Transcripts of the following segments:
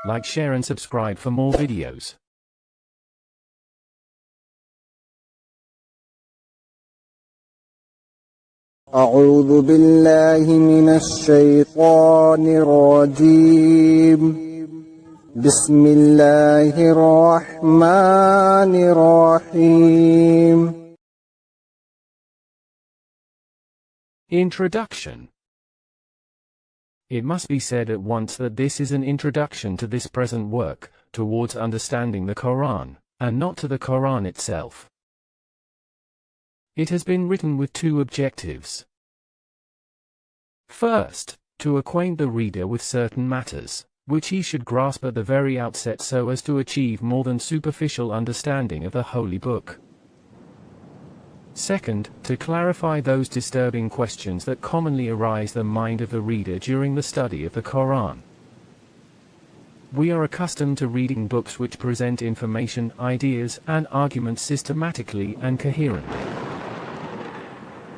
Like, share and subscribe for more videos. أعوذ بالله من الشيطان الرجيم. بسم الله الرحمن الرحيم. Introduction. It must be said at once that this is an introduction to this present work, towards understanding the Quran, and not to the Quran itself. It has been written with two objectives. First, to acquaint the reader with certain matters, which he should grasp at the very outset so as to achieve more than superficial understanding of the Holy Book. Second, to clarify those disturbing questions that commonly arise in the mind of the reader during the study of the Quran. We are accustomed to reading books which present information, ideas, and arguments systematically and coherently.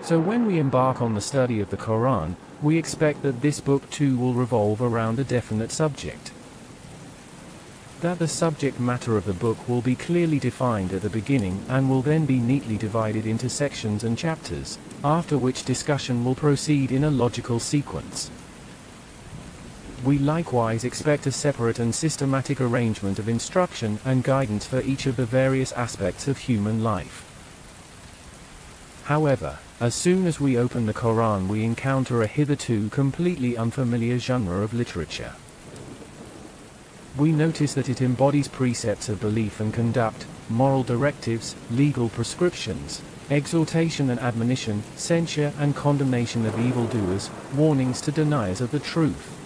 So when we embark on the study of the Quran, we expect that this book too will revolve around a definite subject. That the subject matter of the book will be clearly defined at the beginning and will then be neatly divided into sections and chapters, after which discussion will proceed in a logical sequence. We likewise expect a separate and systematic arrangement of instruction and guidance for each of the various aspects of human life. However, as soon as we open the Quran, we encounter a hitherto completely unfamiliar genre of literature. We notice that it embodies precepts of belief and conduct, moral directives, legal prescriptions, exhortation and admonition, censure and condemnation of evildoers, warnings to deniers of the truth,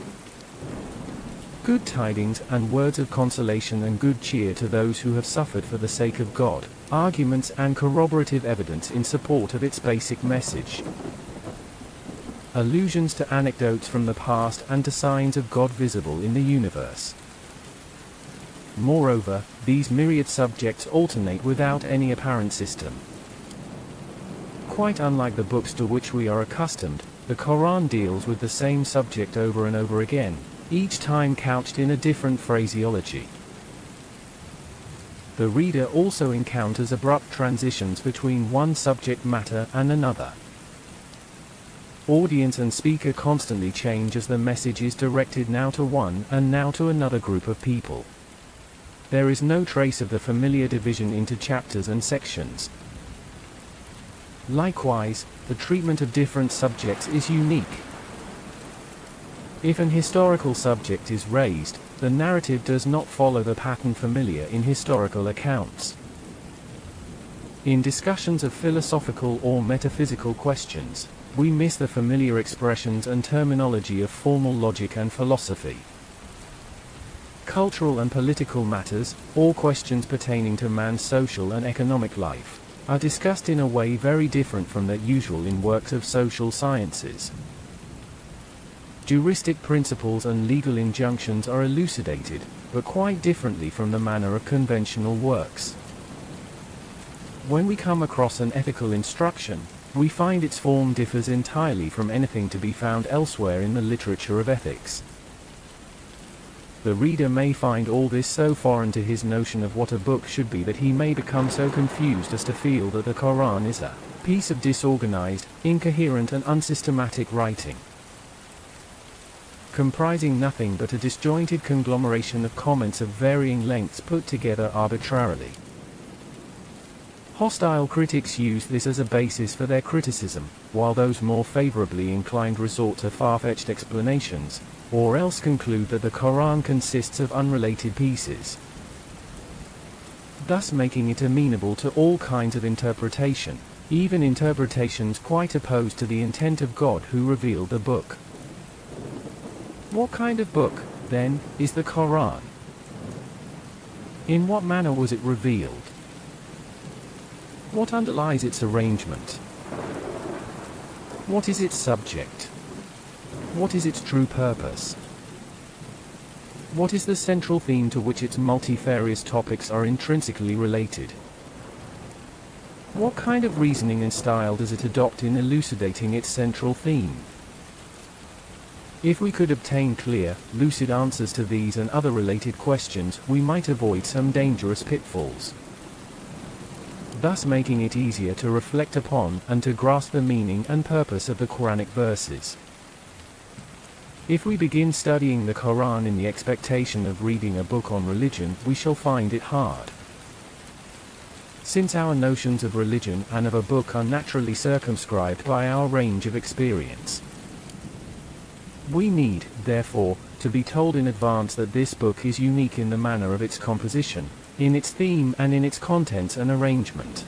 good tidings and words of consolation and good cheer to those who have suffered for the sake of God, arguments and corroborative evidence in support of its basic message, allusions to anecdotes from the past and to signs of God visible in the universe. Moreover, these myriad subjects alternate without any apparent system. Quite unlike the books to which we are accustomed, the Quran deals with the same subject over and over again, each time couched in a different phraseology. The reader also encounters abrupt transitions between one subject matter and another. Audience and speaker constantly change as the message is directed now to one and now to another group of people. There is no trace of the familiar division into chapters and sections. Likewise, the treatment of different subjects is unique. If an historical subject is raised, the narrative does not follow the pattern familiar in historical accounts. In discussions of philosophical or metaphysical questions, we miss the familiar expressions and terminology of formal logic and philosophy. Cultural and political matters, or questions pertaining to man's social and economic life, are discussed in a way very different from that usual in works of social sciences. Juristic principles and legal injunctions are elucidated, but quite differently from the manner of conventional works. When we come across an ethical instruction, we find its form differs entirely from anything to be found elsewhere in the literature of ethics. The reader may find all this so foreign to his notion of what a book should be that he may become so confused as to feel that the Quran is a piece of disorganized, incoherent and unsystematic writing, comprising nothing but a disjointed conglomeration of comments of varying lengths put together arbitrarily. Hostile critics use this as a basis for their criticism, while those more favorably inclined resort to far-fetched explanations, or else conclude that the Quran consists of unrelated pieces, thus making it amenable to all kinds of interpretation, even interpretations quite opposed to the intent of God who revealed the book. What kind of book, then, is the Quran? In what manner was it revealed? What underlies its arrangement? What is its subject? What is its true purpose? What is the central theme to which its multifarious topics are intrinsically related? What kind of reasoning and style does it adopt in elucidating its central theme? If we could obtain clear, lucid answers to these and other related questions, we might avoid some dangerous pitfalls, thus making it easier to reflect upon and to grasp the meaning and purpose of the Quranic verses. If we begin studying the Quran in the expectation of reading a book on religion, we shall find it hard. Since our notions of religion and of a book are naturally circumscribed by our range of experience, we need, therefore, to be told in advance that this book is unique in the manner of its composition, in its theme and in its contents and arrangement.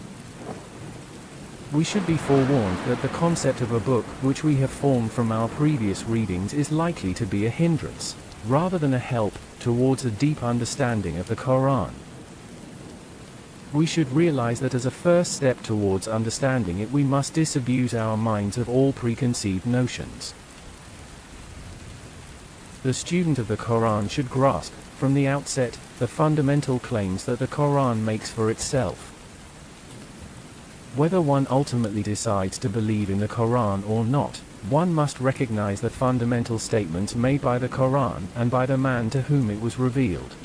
We should be forewarned that the concept of a book which we have formed from our previous readings is likely to be a hindrance, rather than a help, towards a deep understanding of the Quran. We should realize that as a first step towards understanding it, we must disabuse our minds of all preconceived notions. The student of the Quran should grasp, from the outset, the fundamental claims that the Quran makes for itself. Whether one ultimately decides to believe in the Quran or not, one must recognize the fundamental statements made by the Quran and by the man to whom it was revealed,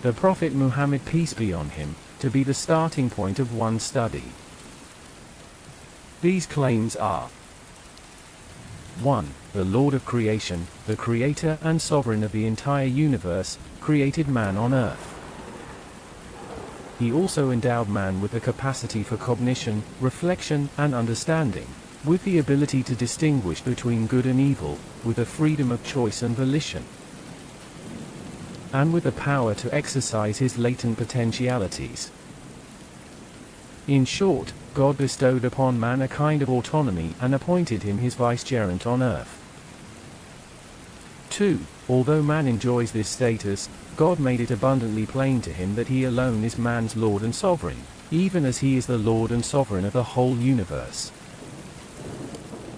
the Prophet Muhammad, peace be on him, to be the starting point of one's study. These claims are: 1. The Lord of creation, the creator and sovereign of the entire universe, created man on earth. He also endowed man with the capacity for cognition, reflection, and understanding, with the ability to distinguish between good and evil, with the freedom of choice and volition, and with the power to exercise his latent potentialities. In short, God bestowed upon man a kind of autonomy and appointed him his vicegerent on earth. 2. Although man enjoys this status, God made it abundantly plain to him that he alone is man's Lord and Sovereign, even as he is the Lord and Sovereign of the whole universe.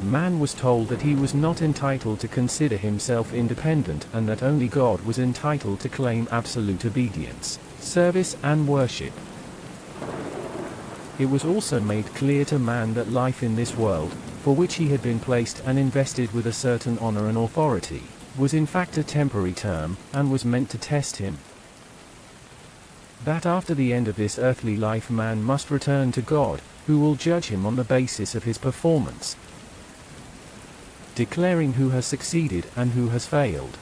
Man was told that he was not entitled to consider himself independent and that only God was entitled to claim absolute obedience, service and worship. It was also made clear to man that life in this world, for which he had been placed and invested with a certain honor and authority, was in fact a temporary term, and was meant to test him. That after the end of this earthly life man must return to God, who will judge him on the basis of his performance, declaring who has succeeded and who has failed.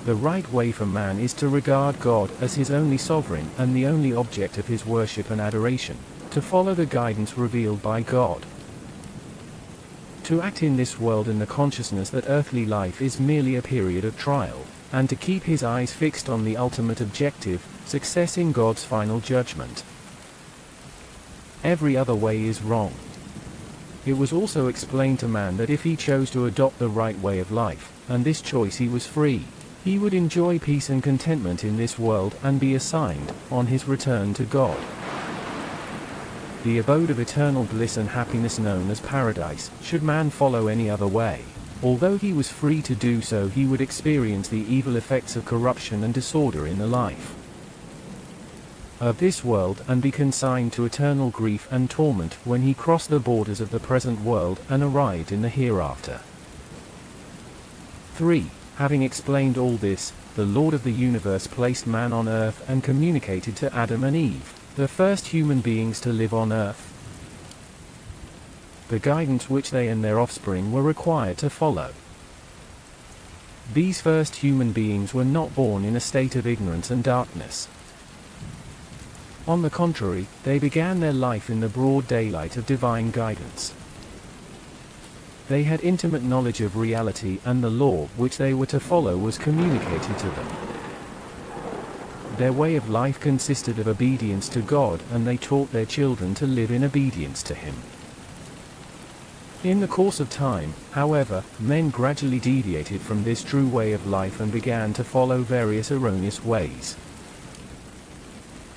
The right way for man is to regard God as his only sovereign and the only object of his worship and adoration, to follow the guidance revealed by God, to act in this world in the consciousness that earthly life is merely a period of trial, and to keep his eyes fixed on the ultimate objective, success in God's final judgment. Every other way is wrong. It was also explained to man that if he chose to adopt the right way of life, and this choice he was free, he would enjoy peace and contentment in this world and be assigned, on his return to God, the abode of eternal bliss and happiness known as paradise. Should man follow any other way, although he was free to do so, he would experience the evil effects of corruption and disorder in the life of this world and be consigned to eternal grief and torment when he crossed the borders of the present world and arrived in the hereafter. 3. Having explained all this, the Lord of the universe placed man on earth and communicated to Adam and Eve, the first human beings to live on earth, the guidance which they and their offspring were required to follow. These first human beings were not born in a state of ignorance and darkness. On the contrary, they began their life in the broad daylight of divine guidance. They had intimate knowledge of reality, and the law which they were to follow was communicated to them. Their way of life consisted of obedience to God, and they taught their children to live in obedience to Him. In the course of time, however, men gradually deviated from this true way of life and began to follow various erroneous ways.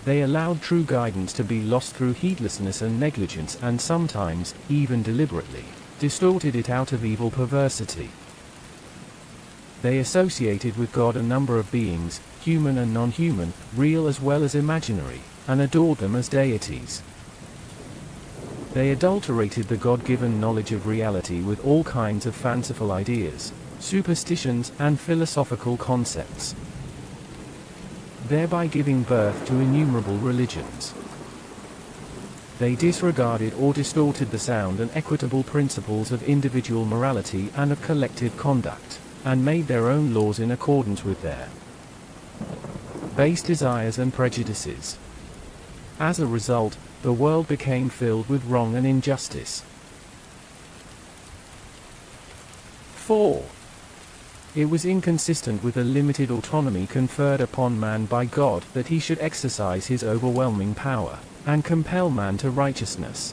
They allowed true guidance to be lost through heedlessness and negligence, and sometimes, even deliberately, distorted it out of evil perversity. They associated with God a number of beings, human and non-human, real as well as imaginary, and adored them as deities. They adulterated the God-given knowledge of reality with all kinds of fanciful ideas, superstitions, and philosophical concepts, thereby giving birth to innumerable religions. They disregarded or distorted the sound and equitable principles of individual morality and of collective conduct, and made their own laws in accordance with their base desires and prejudices. As a result, the world became filled with wrong and injustice. 4. It was inconsistent with the limited autonomy conferred upon man by God that he should exercise his overwhelming power, and compel man to righteousness.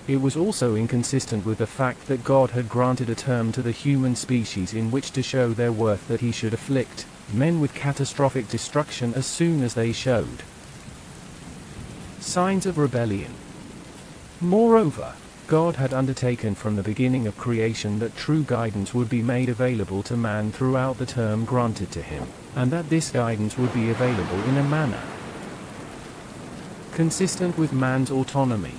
It was also inconsistent with the fact that God had granted a term to the human species in which to show their worth, that he should afflict men with catastrophic destruction as soon as they showed signs of rebellion. Moreover, God had undertaken from the beginning of creation that true guidance would be made available to man throughout the term granted to him, and that this guidance would be available in a manner consistent with man's autonomy.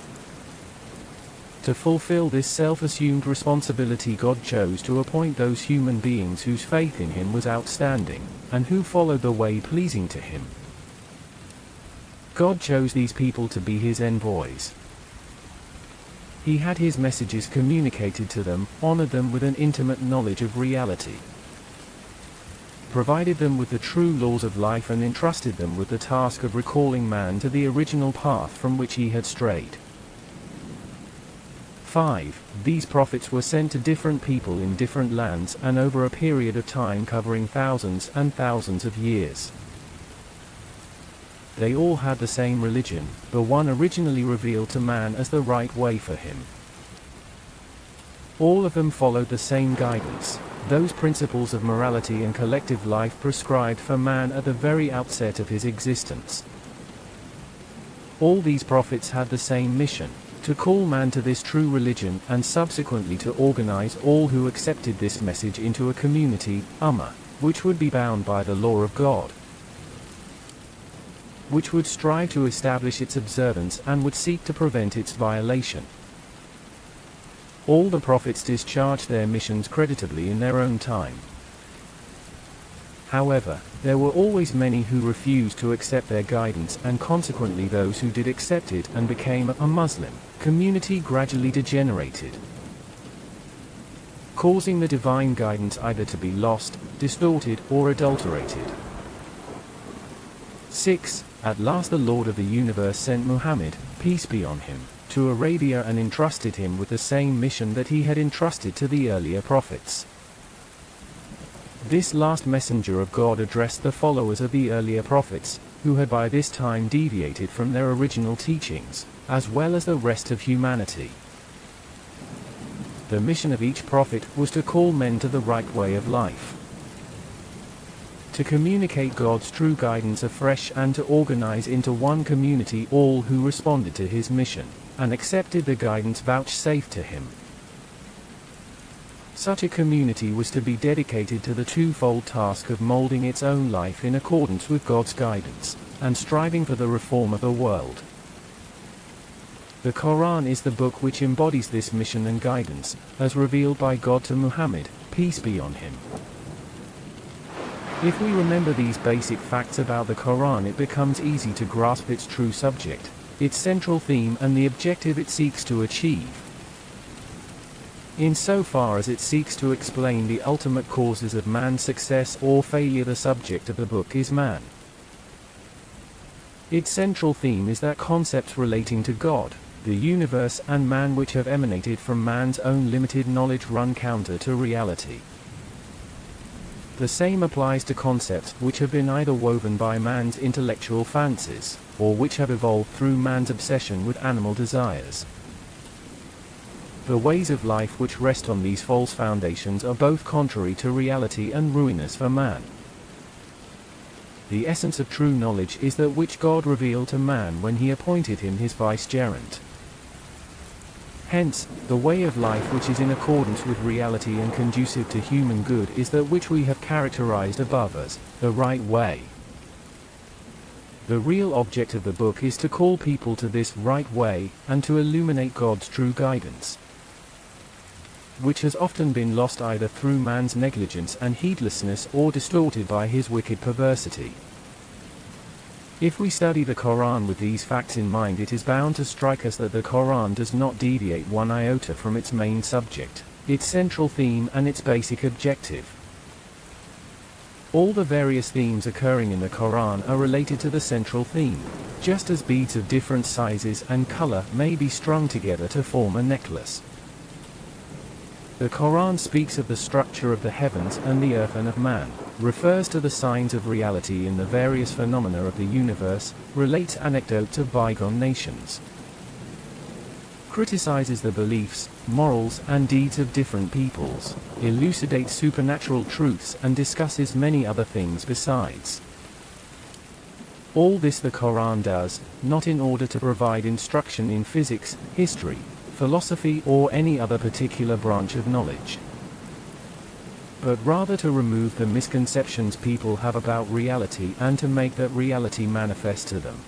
To fulfill this self-assumed responsibility, God chose to appoint those human beings whose faith in him was outstanding, and who followed the way pleasing to him. God chose these people to be his envoys. He had his messages communicated to them, honored them with an intimate knowledge of reality, provided them with the true laws of life, and entrusted them with the task of recalling man to the original path from which he had strayed. 5. These prophets were sent to different people in different lands and over a period of time covering thousands and thousands of years. They all had the same religion, the one originally revealed to man as the right way for him. All of them followed the same guidance, those principles of morality and collective life prescribed for man at the very outset of his existence. All these prophets had the same mission, to call man to this true religion, and subsequently to organize all who accepted this message into a community, ummah, which would be bound by the law of God, which would strive to establish its observance and would seek to prevent its violation. All the prophets discharged their missions creditably in their own time. However, there were always many who refused to accept their guidance, and consequently those who did accept it and became a Muslim community gradually degenerated, causing the divine guidance either to be lost, distorted, or adulterated. 6. At last the Lord of the universe sent Muhammad, peace be on him, to Arabia, and entrusted him with the same mission that he had entrusted to the earlier prophets. This last messenger of God addressed the followers of the earlier prophets, who had by this time deviated from their original teachings, as well as the rest of humanity. The mission of each prophet was to call men to the right way of life, to communicate God's true guidance afresh, and to organize into one community all who responded to his mission, and accepted the guidance vouchsafed to him. Such a community was to be dedicated to the twofold task of molding its own life in accordance with God's guidance, and striving for the reform of the world. The Quran is the book which embodies this mission and guidance, as revealed by God to Muhammad, peace be on him. If we remember these basic facts about the Quran, it becomes easy to grasp its true subject, its central theme, and the objective it seeks to achieve. Insofar as it seeks to explain the ultimate causes of man's success or failure, the subject of the book is man. Its central theme is that concepts relating to God, the universe, and man which have emanated from man's own limited knowledge run counter to reality. The same applies to concepts which have been either woven by man's intellectual fancies, or which have evolved through man's obsession with animal desires. The ways of life which rest on these false foundations are both contrary to reality and ruinous for man. The essence of true knowledge is that which God revealed to man when he appointed him his vicegerent. Hence, the way of life which is in accordance with reality and conducive to human good is that which we have characterized above as the right way. The real object of the book is to call people to this right way, and to illuminate God's true guidance, which has often been lost either through man's negligence and heedlessness or distorted by his wicked perversity. If we study the Quran with these facts in mind, it is bound to strike us that the Quran does not deviate one iota from its main subject, its central theme and its basic objective. All the various themes occurring in the Quran are related to the central theme, just as beads of different sizes and color may be strung together to form a necklace. The Quran speaks of the structure of the heavens and the earth and of man, refers to the signs of reality in the various phenomena of the universe, relates anecdotes of bygone nations, criticizes the beliefs, morals, and deeds of different peoples, elucidates supernatural truths, and discusses many other things besides. All this the Quran does, not in order to provide instruction in physics, history, philosophy, or any other particular branch of knowledge, but rather to remove the misconceptions people have about reality and to make that reality manifest to them.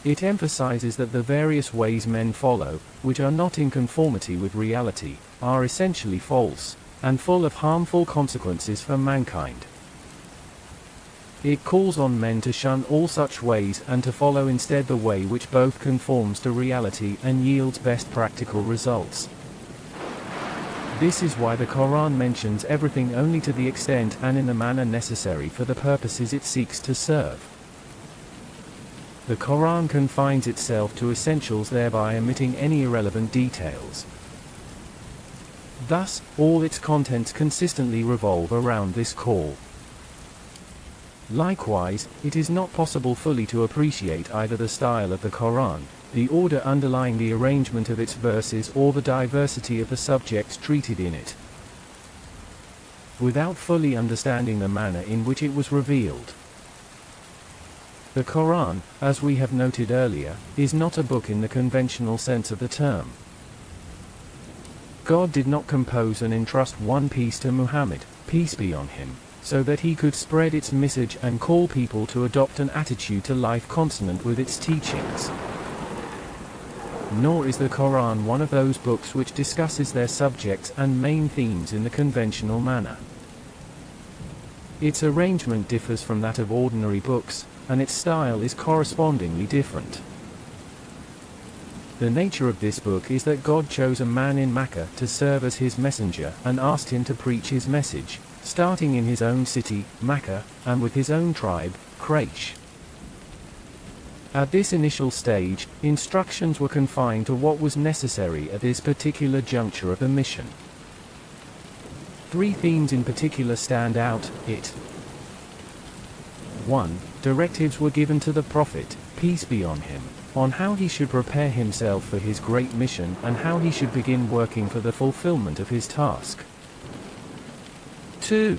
It emphasizes that the various ways men follow, which are not in conformity with reality, are essentially false, and full of harmful consequences for mankind. It calls on men to shun all such ways and to follow instead the way which both conforms to reality and yields best practical results. This is why the Quran mentions everything only to the extent and in the manner necessary for the purposes it seeks to serve. The Quran confines itself to essentials, thereby omitting any irrelevant details. Thus, all its contents consistently revolve around this call. Likewise, it is not possible fully to appreciate either the style of the Quran, the order underlying the arrangement of its verses, or the diversity of the subjects treated in it, without fully understanding the manner in which it was revealed. The Quran, as we have noted earlier, is not a book in the conventional sense of the term. God did not compose and entrust one piece to Muhammad, peace be on him, so that he could spread its message and call people to adopt an attitude to life consonant with its teachings. Nor is the Quran one of those books which discusses their subjects and main themes in the conventional manner. Its arrangement differs from that of ordinary books, and its style is correspondingly different. The nature of this book is that God chose a man in Mecca to serve as his messenger and asked him to preach his message, starting in his own city, Mecca, and with his own tribe, Quraysh. At this initial stage, instructions were confined to what was necessary at this particular juncture of the mission. 3 themes in particular stand out. 1. Directives were given to the Prophet, peace be on him, on how he should prepare himself for his great mission and how he should begin working for the fulfillment of his task. 2.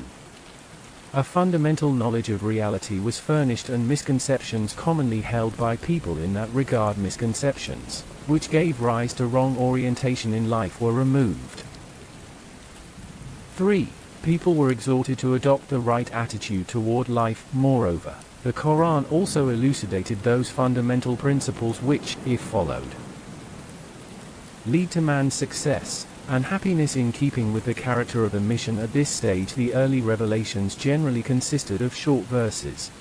A fundamental knowledge of reality was furnished, and misconceptions commonly held by people in that regard, misconceptions, which gave rise to wrong orientation in life, were removed. 3. People were exhorted to adopt the right attitude toward life. Moreover, the Quran also elucidated those fundamental principles which, if followed, lead to man's success and happiness in keeping with the character of the mission. At this stage, the early revelations generally consisted of short verses,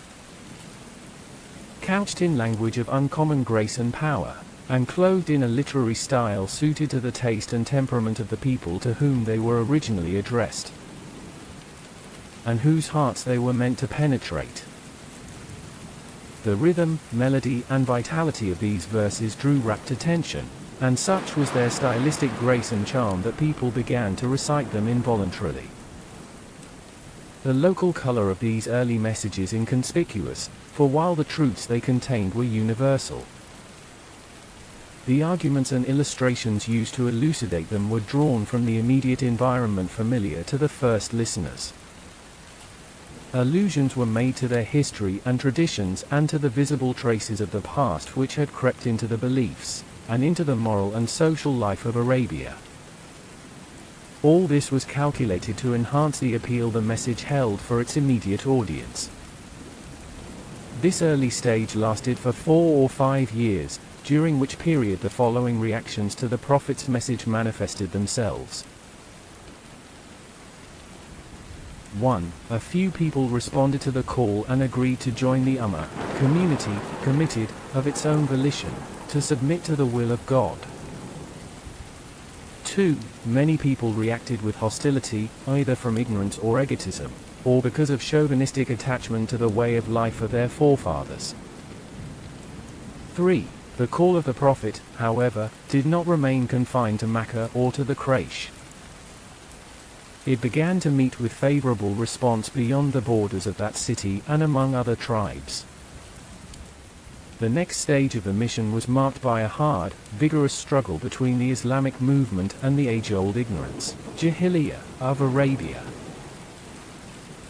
couched in language of uncommon grace and power, and clothed in a literary style suited to the taste and temperament of the people to whom they were originally addressed, and whose hearts they were meant to penetrate. The rhythm, melody, and vitality of these verses drew rapt attention, and such was their stylistic grace and charm that people began to recite them involuntarily. The local color of these early messages is inconspicuous, for while the truths they contained were universal, the arguments and illustrations used to elucidate them were drawn from the immediate environment familiar to the first listeners. Allusions were made to their history and traditions and to the visible traces of the past which had crept into the beliefs and into the moral and social life of Arabia. All this was calculated to enhance the appeal the message held for its immediate audience. This early stage lasted for 4 or 5 years, during which period the following reactions to the Prophet's message manifested themselves. 1. A few people responded to the call and agreed to join the Ummah community, committed, of its own volition, to submit to the will of God. 2. Many people reacted with hostility, either from ignorance or egotism, or because of chauvinistic attachment to the way of life of their forefathers. 3. The call of the Prophet, however, did not remain confined to Mecca or to the Quraysh. It began to meet with favorable response beyond the borders of that city and among other tribes. The next stage of the mission was marked by a hard, vigorous struggle between the Islamic movement and the age-old ignorance, Jahiliyyah, of Arabia.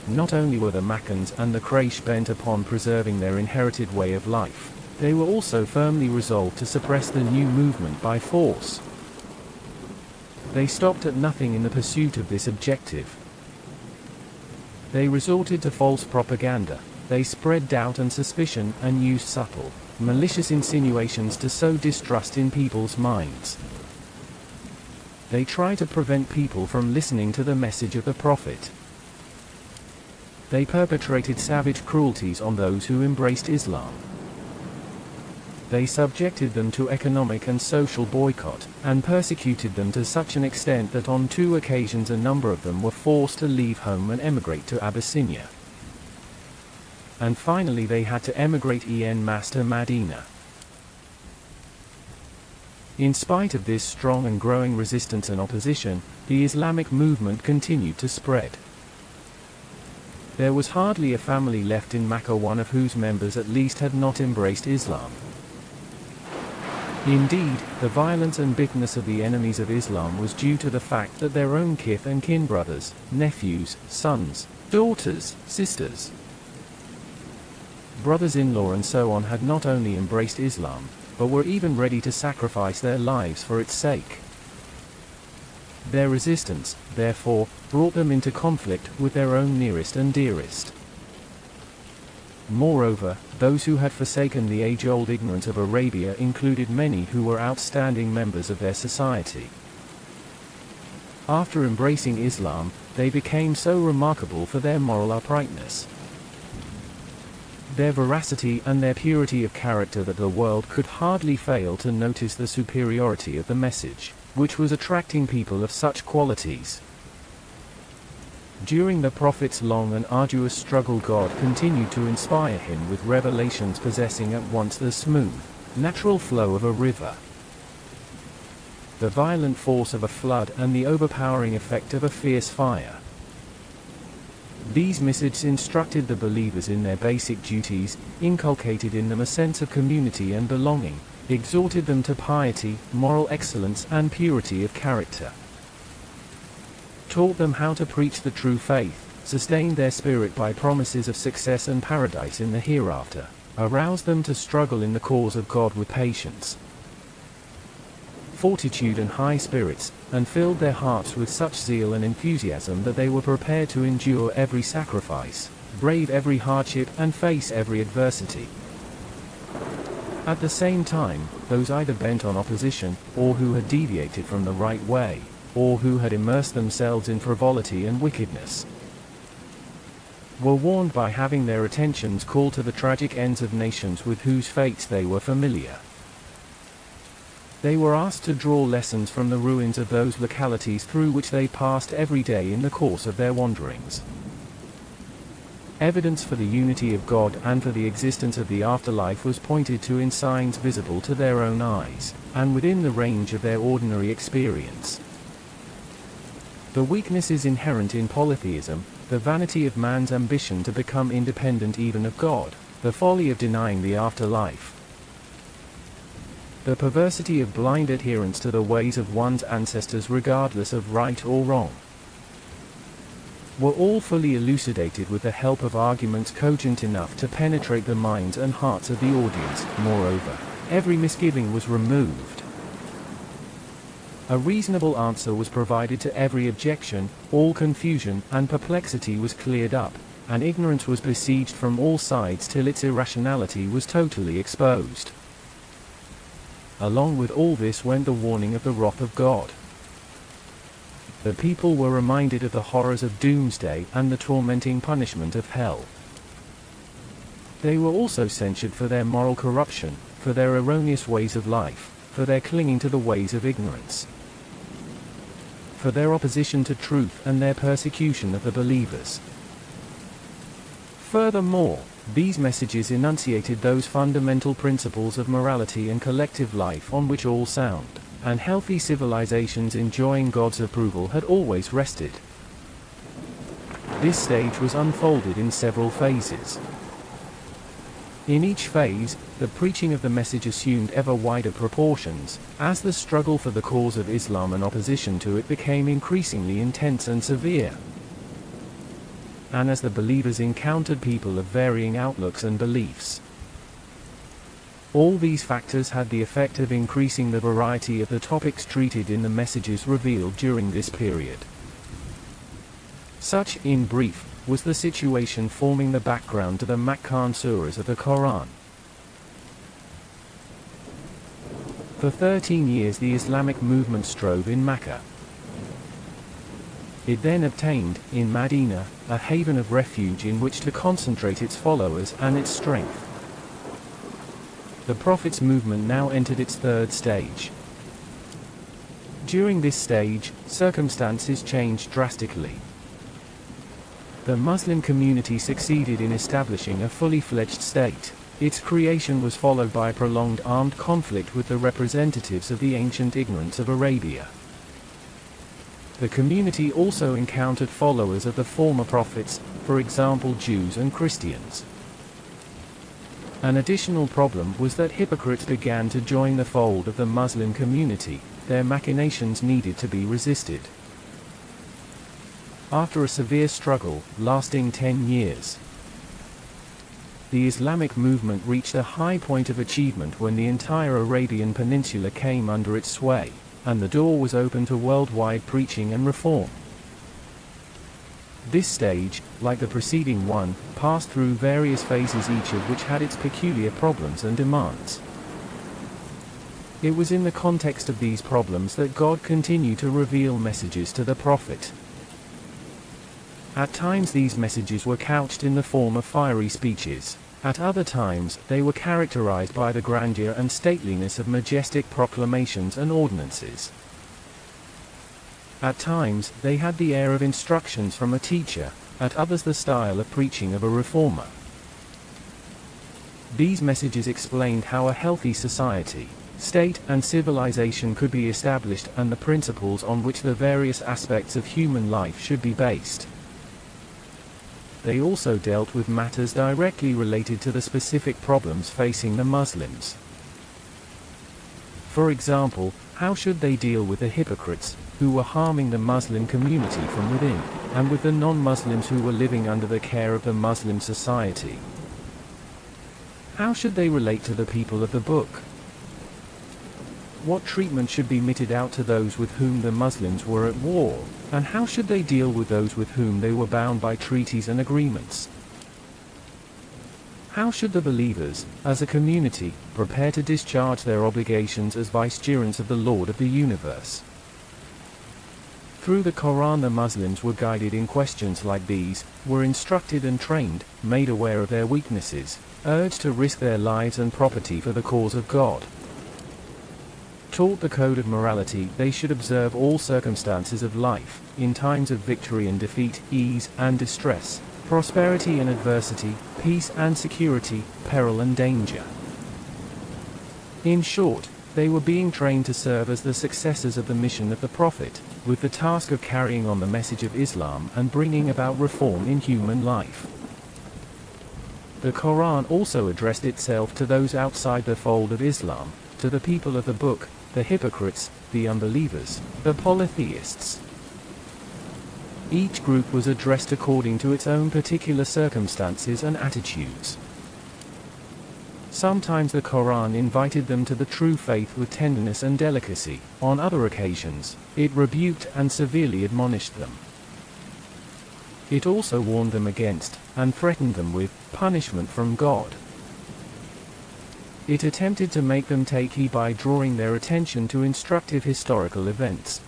Not only were the Meccans and the Quraysh bent upon preserving their inherited way of life, they were also firmly resolved to suppress the new movement by force. They stopped at nothing in the pursuit of this objective. They resorted to false propaganda, they spread doubt and suspicion and used subtle, malicious insinuations to sow distrust in people's minds. They tried to prevent people from listening to the message of the Prophet. They perpetrated savage cruelties on those who embraced Islam. They subjected them to economic and social boycott, and persecuted them to such an extent that on 2 occasions a number of them were forced to leave home and emigrate to Abyssinia. And finally they had to emigrate en masse to Medina. In spite of this strong and growing resistance and opposition, the Islamic movement continued to spread. There was hardly a family left in Mecca one of whose members at least had not embraced Islam. Indeed, the violence and bitterness of the enemies of Islam was due to the fact that their own kith and kin brothers, nephews, sons, daughters, sisters, brothers-in-law and so on had not only embraced Islam, but were even ready to sacrifice their lives for its sake. Their resistance, therefore, brought them into conflict with their own nearest and dearest. Moreover, those who had forsaken the age-old ignorance of Arabia included many who were outstanding members of their society. After embracing Islam, they became so remarkable for their moral uprightness, their veracity and their purity of character that the world could hardly fail to notice the superiority of the message, which was attracting people of such qualities. During the Prophet's long and arduous struggle, God continued to inspire him with revelations possessing at once the smooth, natural flow of a river, the violent force of a flood, and the overpowering effect of a fierce fire. These messages instructed the believers in their basic duties, inculcated in them a sense of community and belonging, exhorted them to piety, moral excellence, and purity of character, taught them how to preach the true faith, sustained their spirit by promises of success and paradise in the hereafter, aroused them to struggle in the cause of God with patience, fortitude and high spirits, and filled their hearts with such zeal and enthusiasm that they were prepared to endure every sacrifice, brave every hardship, and face every adversity. At the same time, those either bent on opposition, or who had deviated from the right way, or who had immersed themselves in frivolity and wickedness, were warned by having their attentions called to the tragic ends of nations with whose fates they were familiar. They were asked to draw lessons from the ruins of those localities through which they passed every day in the course of their wanderings. Evidence for the unity of God and for the existence of the afterlife was pointed to in signs visible to their own eyes, and within the range of their ordinary experience. The weaknesses inherent in polytheism, the vanity of man's ambition to become independent even of God, the folly of denying the afterlife, the perversity of blind adherence to the ways of one's ancestors regardless of right or wrong, were all fully elucidated with the help of arguments cogent enough to penetrate the minds and hearts of the audience. Moreover, every misgiving was removed. A reasonable answer was provided to every objection, all confusion and perplexity was cleared up, and ignorance was besieged from all sides till its irrationality was totally exposed. Along with all this went the warning of the wrath of God. The people were reminded of the horrors of doomsday and the tormenting punishment of hell. They were also censured for their moral corruption, for their erroneous ways of life, for their clinging to the ways of ignorance, for their opposition to truth and their persecution of the believers. Furthermore, these messages enunciated those fundamental principles of morality and collective life on which all sound and healthy civilizations enjoying God's approval had always rested. This stage was unfolded in several phases. In each phase, the preaching of the message assumed ever wider proportions, as the struggle for the cause of Islam and opposition to it became increasingly intense and severe, and as the believers encountered people of varying outlooks and beliefs. All these factors had the effect of increasing the variety of the topics treated in the messages revealed during this period. Such, in brief, was the situation forming the background to the Makkan surahs of the Quran. For 13 years the Islamic movement strove in Mecca. It then obtained, in Medina, a haven of refuge in which to concentrate its followers and its strength. The Prophet's movement now entered its third stage. During this stage, circumstances changed drastically. The Muslim community succeeded in establishing a fully fledged state. Its creation was followed by prolonged armed conflict with the representatives of the ancient ignorance of Arabia. The community also encountered followers of the former prophets, for example Jews and Christians. An additional problem was that hypocrites began to join the fold of the Muslim community. Their machinations needed to be resisted. After a severe struggle, lasting 10 years, the Islamic movement reached a high point of achievement when the entire Arabian Peninsula came under its sway, and the door was open to worldwide preaching and reform. This stage, like the preceding one, passed through various phases, each of which had its peculiar problems and demands. It was in the context of these problems that God continued to reveal messages to the Prophet. At times these messages were couched in the form of fiery speeches. At other times, they were characterized by the grandeur and stateliness of majestic proclamations and ordinances. At times, they had the air of instructions from a teacher, at others the style of preaching of a reformer. These messages explained how a healthy society, state, and civilization could be established and the principles on which the various aspects of human life should be based. They also dealt with matters directly related to the specific problems facing the Muslims. For example, how should they deal with the hypocrites, who were harming the Muslim community from within, and with the non-Muslims who were living under the care of the Muslim society? How should they relate to the people of the book? What treatment should be meted out to those with whom the Muslims were at war, and how should they deal with those with whom they were bound by treaties and agreements? How should the believers, as a community, prepare to discharge their obligations as vicegerents of the Lord of the universe? Through the Quran the Muslims were guided in questions like these, were instructed and trained, made aware of their weaknesses, urged to risk their lives and property for the cause of God. Taught the code of morality, they should observe all circumstances of life, in times of victory and defeat, ease and distress, prosperity and adversity, peace and security, peril and danger. In short, they were being trained to serve as the successors of the mission of the Prophet, with the task of carrying on the message of Islam and bringing about reform in human life. The Quran also addressed itself to those outside the fold of Islam, to the people of the book, the hypocrites, the unbelievers, the polytheists. Each group was addressed according to its own particular circumstances and attitudes. Sometimes the Quran invited them to the true faith with tenderness and delicacy. On other occasions, it rebuked and severely admonished them. It also warned them against, and threatened them with, punishment from God. It attempted to make them take heed by drawing their attention to instructive historical events.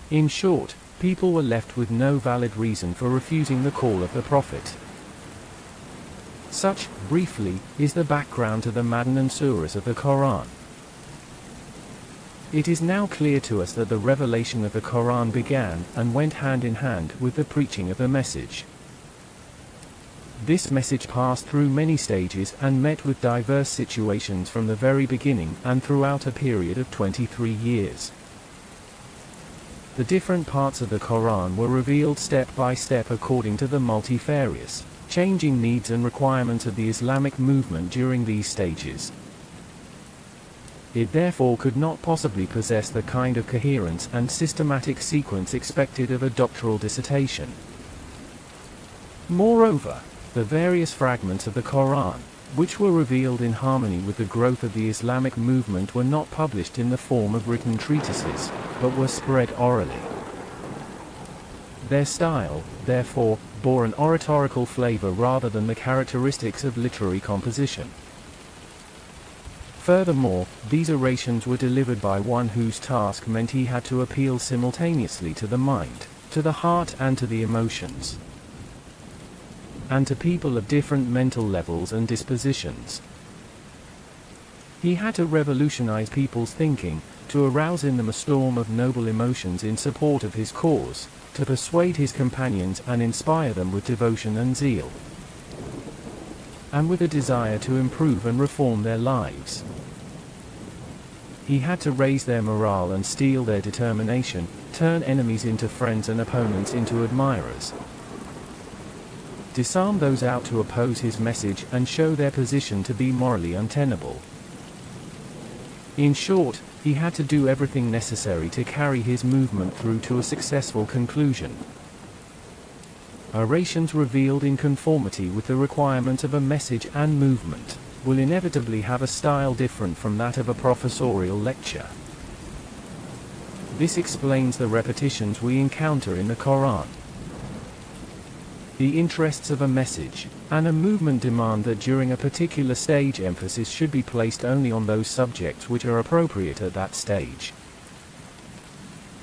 In short, people were left with no valid reason for refusing the call of the Prophet. Such, briefly, is the background to the Madanan Surahs of the Quran. It is now clear to us that the revelation of the Quran began and went hand in hand with the preaching of the message. This message passed through many stages and met with diverse situations from the very beginning and throughout a period of 23 years. The different parts of the Quran were revealed step by step according to the multifarious, changing needs and requirements of the Islamic movement during these stages. It therefore could not possibly possess the kind of coherence and systematic sequence expected of a doctoral dissertation. Moreover, the various fragments of the Quran, which were revealed in harmony with the growth of the Islamic movement, were not published in the form of written treatises, but were spread orally. Their style, therefore, bore an oratorical flavor rather than the characteristics of literary composition. Furthermore, these orations were delivered by one whose task meant he had to appeal simultaneously to the mind, to the heart and to the emotions, and to people of different mental levels and dispositions. He had to revolutionize people's thinking, to arouse in them a storm of noble emotions in support of his cause, to persuade his companions and inspire them with devotion and zeal, and with a desire to improve and reform their lives. He had to raise their morale and steel their determination, turn enemies into friends and opponents into admirers, disarm those out to oppose his message and show their position to be morally untenable. In short, he had to do everything necessary to carry his movement through to a successful conclusion. Orations revealed in conformity with the requirements of a message and movement will inevitably have a style different from that of a professorial lecture. This explains the repetitions we encounter in the Quran. The interests of a message and a movement demand that during a particular stage emphasis should be placed only on those subjects which are appropriate at that stage,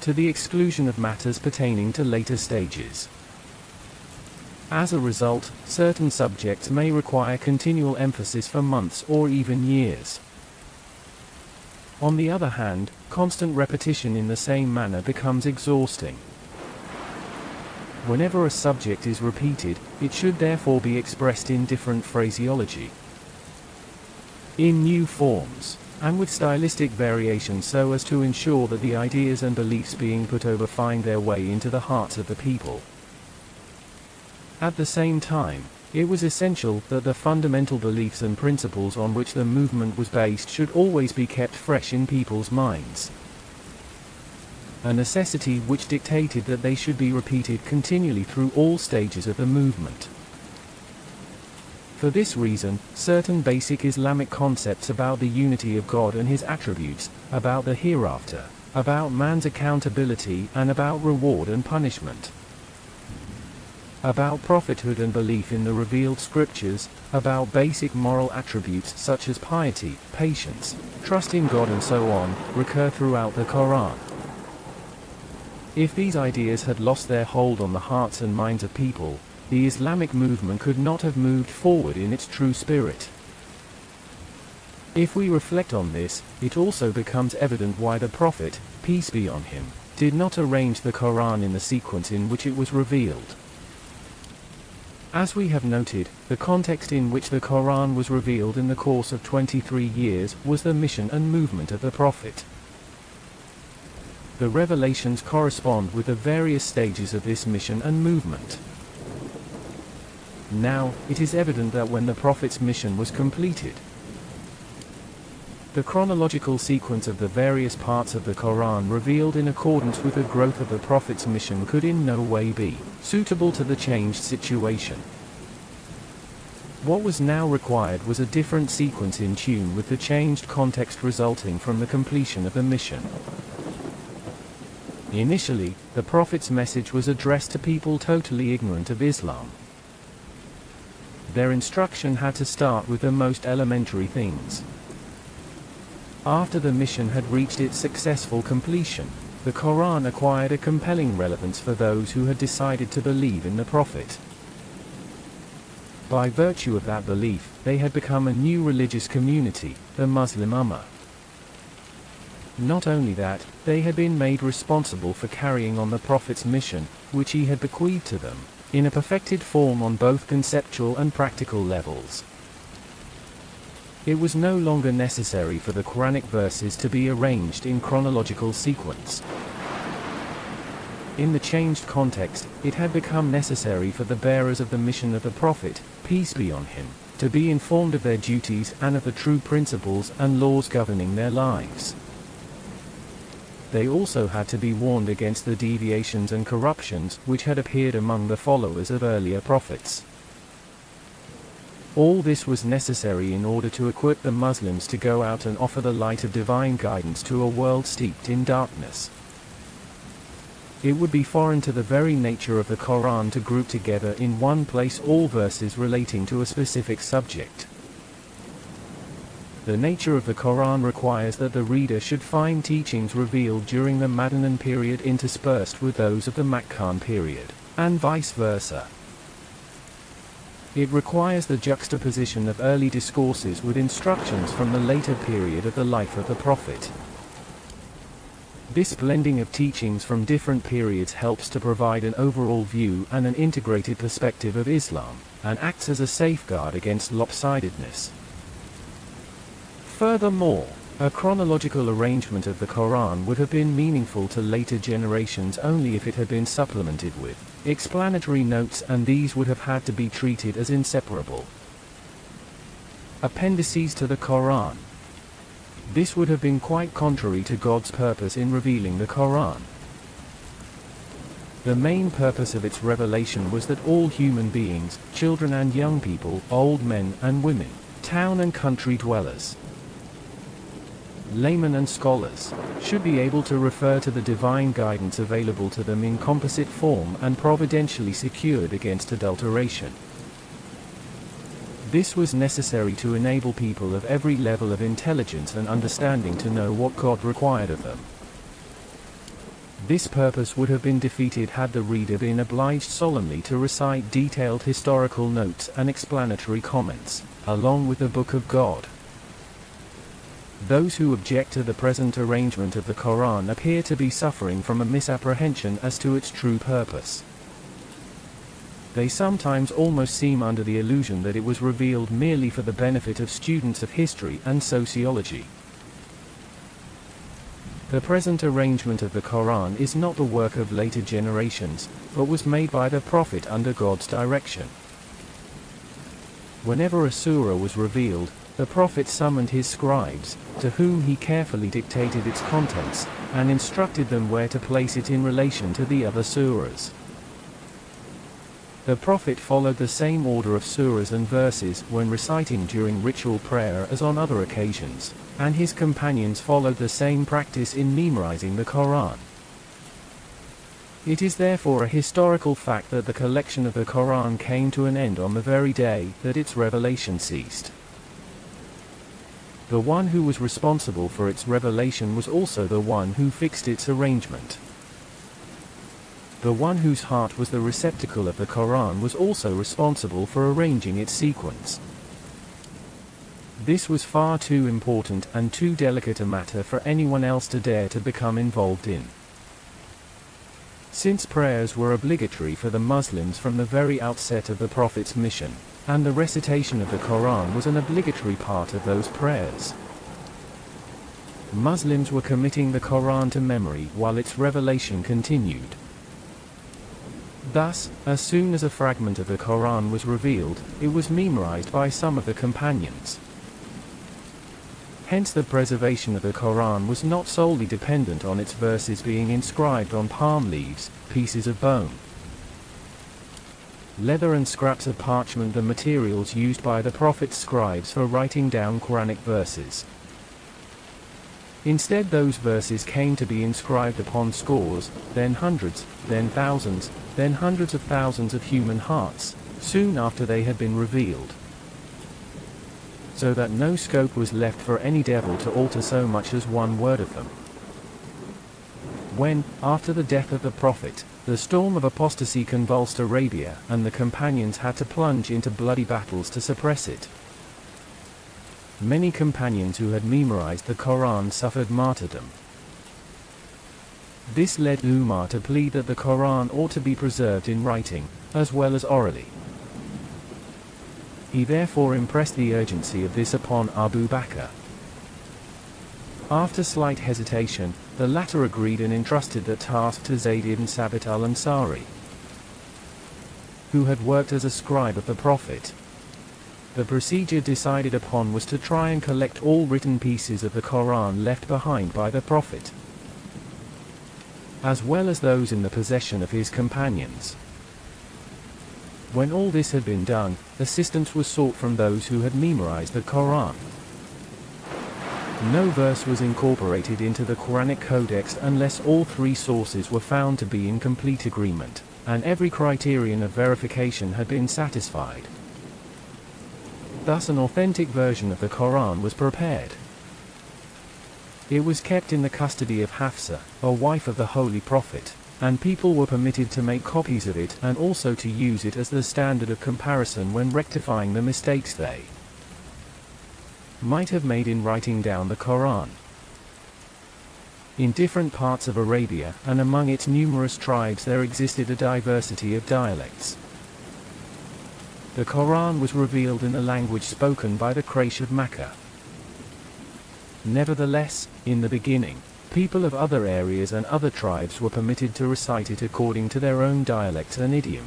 to the exclusion of matters pertaining to later stages. As a result, certain subjects may require continual emphasis for months or even years. On the other hand, constant repetition in the same manner becomes exhausting. Whenever a subject is repeated, it should therefore be expressed in different phraseology, in new forms, and with stylistic variations so as to ensure that the ideas and beliefs being put over find their way into the hearts of the people. At the same time, it was essential that the fundamental beliefs and principles on which the movement was based should always be kept fresh in people's minds, a necessity which dictated that they should be repeated continually through all stages of the movement. For this reason, certain basic Islamic concepts about the unity of God and his attributes, about the hereafter, about man's accountability and about reward and punishment, about prophethood and belief in the revealed scriptures, about basic moral attributes such as piety, patience, trust in God and so on, recur throughout the Quran. If these ideas had lost their hold on the hearts and minds of people, the Islamic movement could not have moved forward in its true spirit. If we reflect on this, it also becomes evident why the Prophet, peace be on him, did not arrange the Quran in the sequence in which it was revealed. As we have noted, the context in which the Quran was revealed in the course of 23 years was the mission and movement of the Prophet. The revelations correspond with the various stages of this mission and movement. Now, it is evident that when the Prophet's mission was completed, the chronological sequence of the various parts of the Quran revealed in accordance with the growth of the Prophet's mission could in no way be suitable to the changed situation. What was now required was a different sequence in tune with the changed context resulting from the completion of the mission. Initially, the Prophet's message was addressed to people totally ignorant of Islam. Their instruction had to start with the most elementary things. After the mission had reached its successful completion, the Quran acquired a compelling relevance for those who had decided to believe in the Prophet. By virtue of that belief, they had become a new religious community, the Muslim Ummah. Not only that, they had been made responsible for carrying on the Prophet's mission, which he had bequeathed to them, in a perfected form on both conceptual and practical levels. It was no longer necessary for the Quranic verses to be arranged in chronological sequence. In the changed context, it had become necessary for the bearers of the mission of the Prophet, peace be on him, to be informed of their duties and of the true principles and laws governing their lives. They also had to be warned against the deviations and corruptions which had appeared among the followers of earlier prophets. All this was necessary in order to equip the Muslims to go out and offer the light of divine guidance to a world steeped in darkness. It would be foreign to the very nature of the Quran to group together in one place all verses relating to a specific subject. The nature of the Quran requires that the reader should find teachings revealed during the Madinan period interspersed with those of the Makkan period, and vice versa. It requires the juxtaposition of early discourses with instructions from the later period of the life of the Prophet. This blending of teachings from different periods helps to provide an overall view and an integrated perspective of Islam, and acts as a safeguard against lopsidedness. Furthermore, a chronological arrangement of the Quran would have been meaningful to later generations only if it had been supplemented with explanatory notes, and these would have had to be treated as inseparable appendices to the Quran. This would have been quite contrary to God's purpose in revealing the Quran. The main purpose of its revelation was that all human beings, children and young people, old men and women, town and country dwellers, laymen and scholars, should be able to refer to the divine guidance available to them in composite form and providentially secured against adulteration. This was necessary to enable people of every level of intelligence and understanding to know what God required of them. This purpose would have been defeated had the reader been obliged solemnly to recite detailed historical notes and explanatory comments, along with the Book of God. Those who object to the present arrangement of the Quran appear to be suffering from a misapprehension as to its true purpose. They sometimes almost seem under the illusion that it was revealed merely for the benefit of students of history and sociology. The present arrangement of the Quran is not the work of later generations, but was made by the Prophet under God's direction. Whenever a surah was revealed, the Prophet summoned his scribes, to whom he carefully dictated its contents, and instructed them where to place it in relation to the other surahs. The Prophet followed the same order of surahs and verses when reciting during ritual prayer as on other occasions, and his companions followed the same practice in memorizing the Quran. It is therefore a historical fact that the collection of the Quran came to an end on the very day that its revelation ceased. The one who was responsible for its revelation was also the one who fixed its arrangement. The one whose heart was the receptacle of the Quran was also responsible for arranging its sequence. This was far too important and too delicate a matter for anyone else to dare to become involved in. Since prayers were obligatory for the Muslims from the very outset of the Prophet's mission, and the recitation of the Quran was an obligatory part of those prayers, Muslims were committing the Quran to memory while its revelation continued. Thus, as soon as a fragment of the Quran was revealed, it was memorized by some of the companions. Hence the preservation of the Quran was not solely dependent on its verses being inscribed on palm leaves, pieces of bone, leather and scraps of parchment the materials used by the Prophet's scribes for writing down Quranic verses. Instead, those verses came to be inscribed upon scores, then hundreds, then thousands, then hundreds of thousands of human hearts, soon after they had been revealed, so that no scope was left for any devil to alter so much as one word of them. When, after the death of the Prophet, the storm of apostasy convulsed Arabia, and the companions had to plunge into bloody battles to suppress it, many companions who had memorized the Quran suffered martyrdom. This led Umar to plead that the Quran ought to be preserved in writing, as well as orally. He therefore impressed the urgency of this upon Abu Bakr. After slight hesitation, the latter agreed and entrusted the task to Zayd ibn Sabit al-Ansari, who had worked as a scribe of the Prophet. The procedure decided upon was to try and collect all written pieces of the Quran left behind by the Prophet, as well as those in the possession of his companions. When all this had been done, assistance was sought from those who had memorized the Quran. No verse was incorporated into the Quranic codex unless all three sources were found to be in complete agreement, and every criterion of verification had been satisfied. Thus an authentic version of the Quran was prepared. It was kept in the custody of Hafsa, a wife of the Holy Prophet, and people were permitted to make copies of it and also to use it as the standard of comparison when rectifying the mistakes they might have made in writing down the Quran. In different parts of Arabia and among its numerous tribes there existed a diversity of dialects. The Quran was revealed in the language spoken by the Quraysh of Makkah. Nevertheless, in the beginning, people of other areas and other tribes were permitted to recite it according to their own dialect and idiom.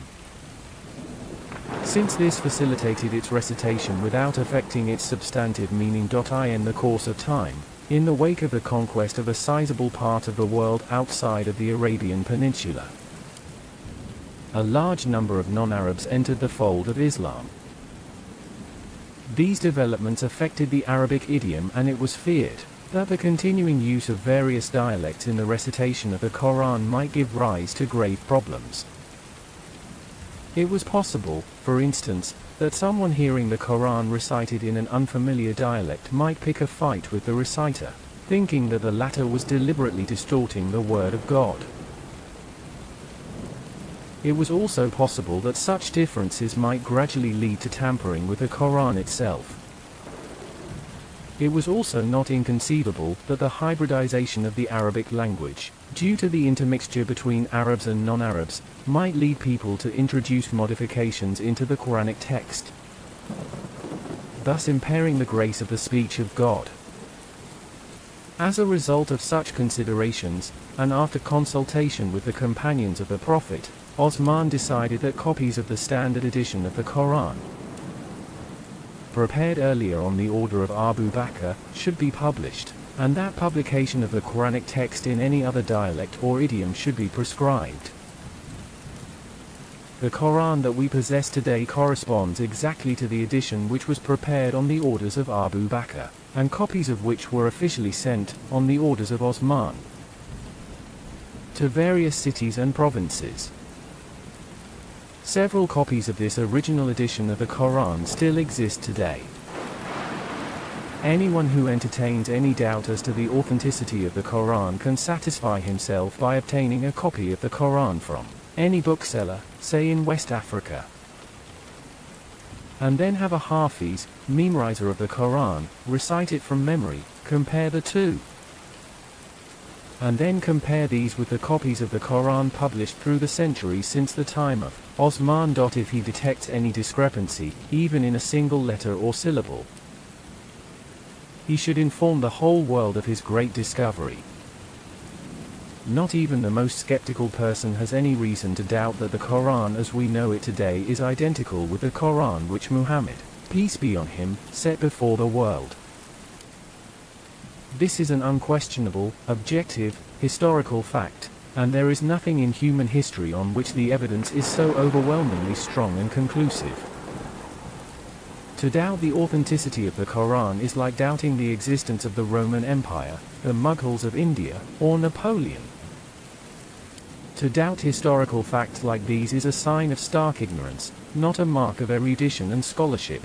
Since this facilitated its recitation without affecting its substantive meaning. In the course of time, in the wake of the conquest of a sizable part of the world outside of the Arabian Peninsula, a large number of non-Arabs entered the fold of Islam. These developments affected the Arabic idiom, and it was feared that the continuing use of various dialects in the recitation of the Quran might give rise to grave problems. It was possible, for instance, that someone hearing the Quran recited in an unfamiliar dialect might pick a fight with the reciter, thinking that the latter was deliberately distorting the word of God. It was also possible that such differences might gradually lead to tampering with the Quran itself. It was also not inconceivable that the hybridization of the Arabic language, due to the intermixture between Arabs and non-Arabs, might lead people to introduce modifications into the Quranic text, thus impairing the grace of the speech of God. As a result of such considerations, and after consultation with the companions of the Prophet, Osman decided that copies of the standard edition of the Quran, prepared earlier on the order of Abu Bakr, should be published, and that publication of the Quranic text in any other dialect or idiom should be prescribed. The Quran that we possess today corresponds exactly to the edition which was prepared on the orders of Abu Bakr, and copies of which were officially sent, on the orders of Osman, to various cities and provinces. Several copies of this original edition of the Quran still exist today. Anyone who entertains any doubt as to the authenticity of the Quran can satisfy himself by obtaining a copy of the Quran from any bookseller, say in West Africa, and then have a Hafiz, memorizer of the Quran, recite it from memory, compare the two, and then compare these with the copies of the Quran published through the centuries since the time of Osman. If he detects any discrepancy, even in a single letter or syllable, he should inform the whole world of his great discovery. Not even the most skeptical person has any reason to doubt that the Quran as we know it today is identical with the Quran which Muhammad, peace be on him, set before the world. This is an unquestionable, objective, historical fact, And there is nothing in human history on which the evidence is so overwhelmingly strong and conclusive. To doubt the authenticity of the Quran is like doubting the existence of the Roman Empire, the Mughals of India, or Napoleon. To doubt historical facts like these is a sign of stark ignorance, not a mark of erudition and scholarship.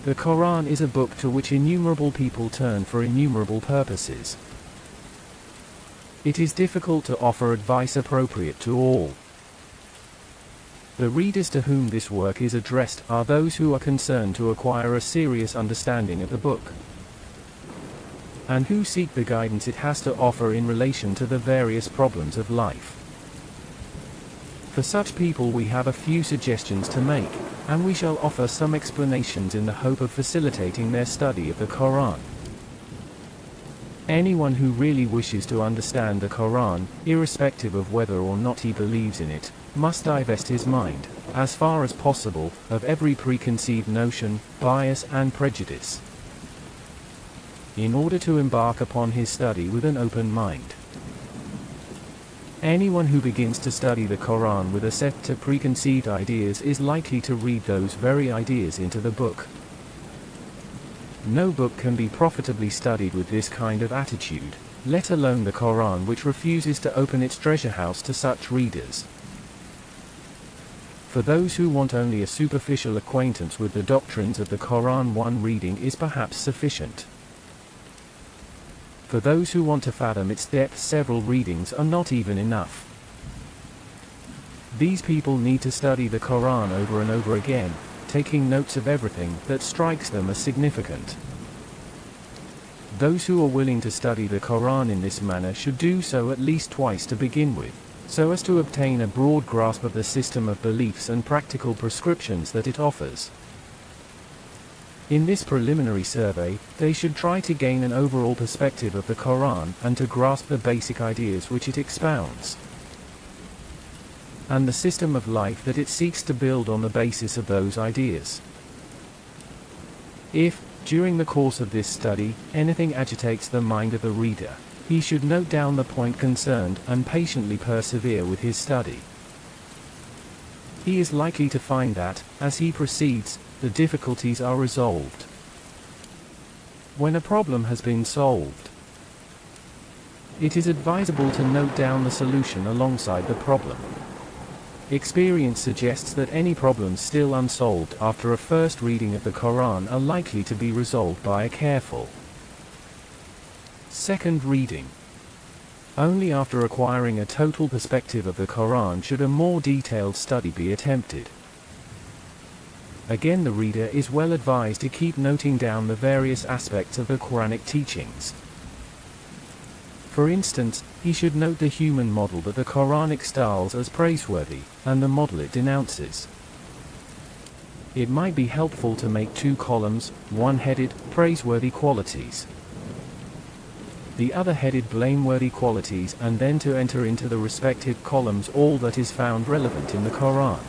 The Quran is a book to which innumerable people turn for innumerable purposes. It is difficult to offer advice appropriate to all. The readers to whom this work is addressed are those who are concerned to acquire a serious understanding of the book, and who seek the guidance it has to offer in relation to the various problems of life. For such people we have a few suggestions to make, and we shall offer some explanations in the hope of facilitating their study of the Quran. Anyone who really wishes to understand the Quran, irrespective of whether or not he believes in it, must divest his mind, as far as possible, of every preconceived notion, bias and prejudice, in order to embark upon his study with an open mind. Anyone who begins to study the Quran with a set of preconceived ideas is likely to read those very ideas into the book. No book can be profitably studied with this kind of attitude, let alone the Quran, which refuses to open its treasure house to such readers. For those who want only a superficial acquaintance with the doctrines of the Quran, one reading is perhaps sufficient. For those who want to fathom its depth, several readings are not even enough. These people need to study the Quran over and over again, taking notes of everything that strikes them as significant. Those who are willing to study the Quran in this manner should do so at least twice to begin with, so as to obtain a broad grasp of the system of beliefs and practical prescriptions that it offers. In this preliminary survey, they should try to gain an overall perspective of the Quran and to grasp the basic ideas which it expounds, and the system of life that it seeks to build on the basis of those ideas. If, during the course of this study, anything agitates the mind of the reader, he should note down the point concerned and patiently persevere with his study. He is likely to find that, as he proceeds, the difficulties are resolved. When a problem has been solved, it is advisable to note down the solution alongside the problem. Experience suggests that any problems still unsolved after a first reading of the Quran are likely to be resolved by a careful second reading. Only after acquiring a total perspective of the Quran should a more detailed study be attempted. Again, the reader is well advised to keep noting down the various aspects of the Quranic teachings. For instance, he should note the human model that the Quran extols as praiseworthy, and the model it denounces. It might be helpful to make two columns, one headed, praiseworthy qualities, the other headed, blameworthy qualities, and then to enter into the respective columns all that is found relevant in the Quran.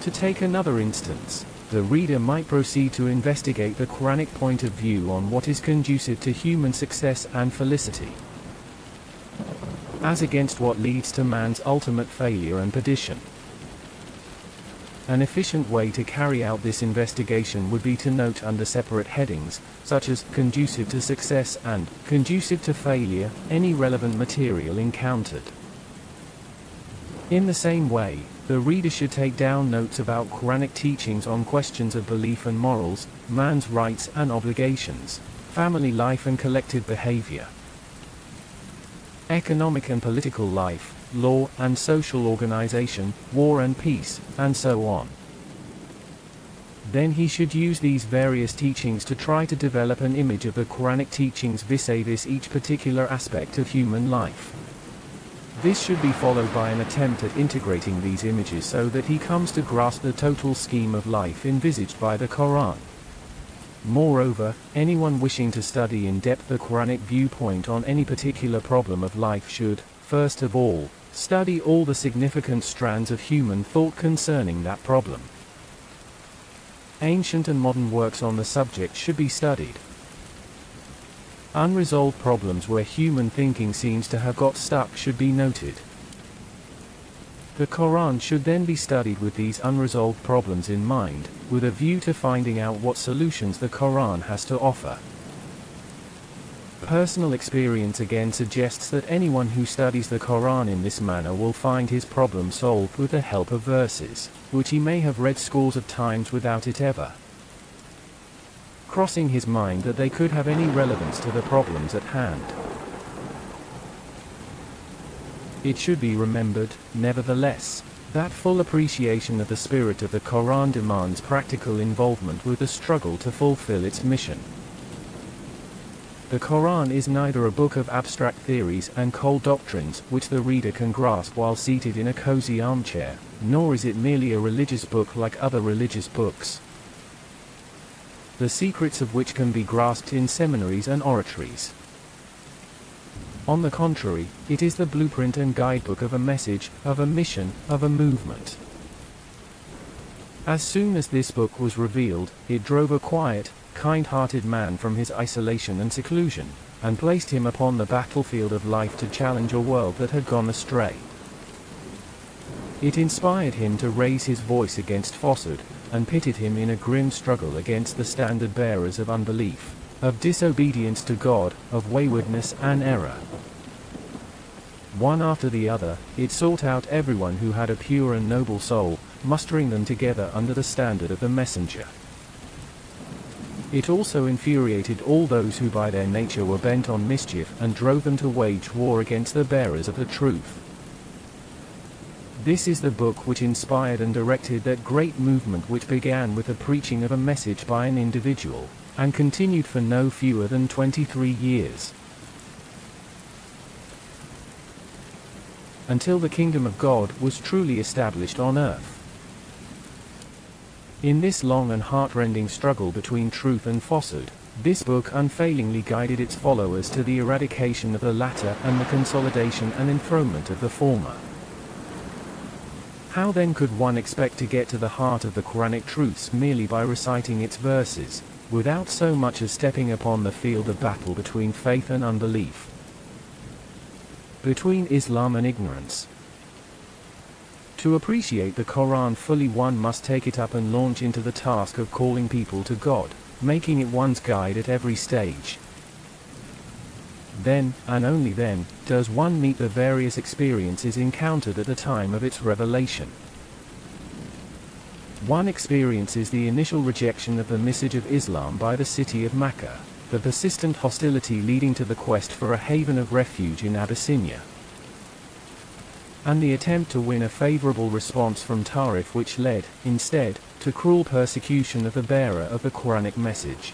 To take another instance, the reader might proceed to investigate the Quranic point of view on what is conducive to human success and felicity, as against what leads to man's ultimate failure and perdition. An efficient way to carry out this investigation would be to note under separate headings, such as conducive to success and conducive to failure, any relevant material encountered. In the same way, the reader should take down notes about Quranic teachings on questions of belief and morals, man's rights and obligations, family life and collective behavior, economic and political life, law and social organization, war and peace, and so on. Then he should use these various teachings to try to develop an image of the Quranic teachings vis-a-vis each particular aspect of human life. This should be followed by an attempt at integrating these images so that he comes to grasp the total scheme of life envisaged by the Quran. Moreover, anyone wishing to study in depth the Quranic viewpoint on any particular problem of life should, first of all, study all the significant strands of human thought concerning that problem. Ancient and modern works on the subject should be studied. Unresolved problems where human thinking seems to have got stuck should be noted. The Quran should then be studied with these unresolved problems in mind, with a view to finding out what solutions the Quran has to offer. Personal experience again suggests that anyone who studies the Quran in this manner will find his problem solved with the help of verses, which he may have read scores of times without it ever crossing his mind that they could have any relevance to the problems at hand. It should be remembered, nevertheless, that full appreciation of the spirit of the Quran demands practical involvement with the struggle to fulfill its mission. The Quran is neither a book of abstract theories and cold doctrines which the reader can grasp while seated in a cozy armchair, nor is it merely a religious book like other religious books, the secrets of which can be grasped in seminaries and oratories. On the contrary, it is the blueprint and guidebook of a message, of a mission, of a movement. As soon as this book was revealed, it drove a quiet, kind-hearted man from his isolation and seclusion, and placed him upon the battlefield of life to challenge a world that had gone astray. It inspired him to raise his voice against falsehood, and pitted him in a grim struggle against the standard-bearers of unbelief, of disobedience to God, of waywardness and error. One after the other, it sought out everyone who had a pure and noble soul, mustering them together under the standard of the messenger. It also infuriated all those who by their nature were bent on mischief and drove them to wage war against the bearers of the truth. This is the book which inspired and directed that great movement which began with the preaching of a message by an individual, and continued for no fewer than 23 years. Until the kingdom of God was truly established on earth. In this long and heart-rending struggle between truth and falsehood, this book unfailingly guided its followers to the eradication of the latter and the consolidation and enthronement of the former. How then could one expect to get to the heart of the Quranic truths merely by reciting its verses, without so much as stepping upon the field of battle between faith and unbelief, between Islam and ignorance? To appreciate the Quran fully, one must take it up and launch into the task of calling people to God, making it one's guide at every stage. Then, and only then, does one meet the various experiences encountered at the time of its revelation. One experiences the initial rejection of the message of Islam by the city of Mecca, the persistent hostility leading to the quest for a haven of refuge in Abyssinia, and the attempt to win a favorable response from Taif which led, instead, to cruel persecution of the bearer of the Quranic message.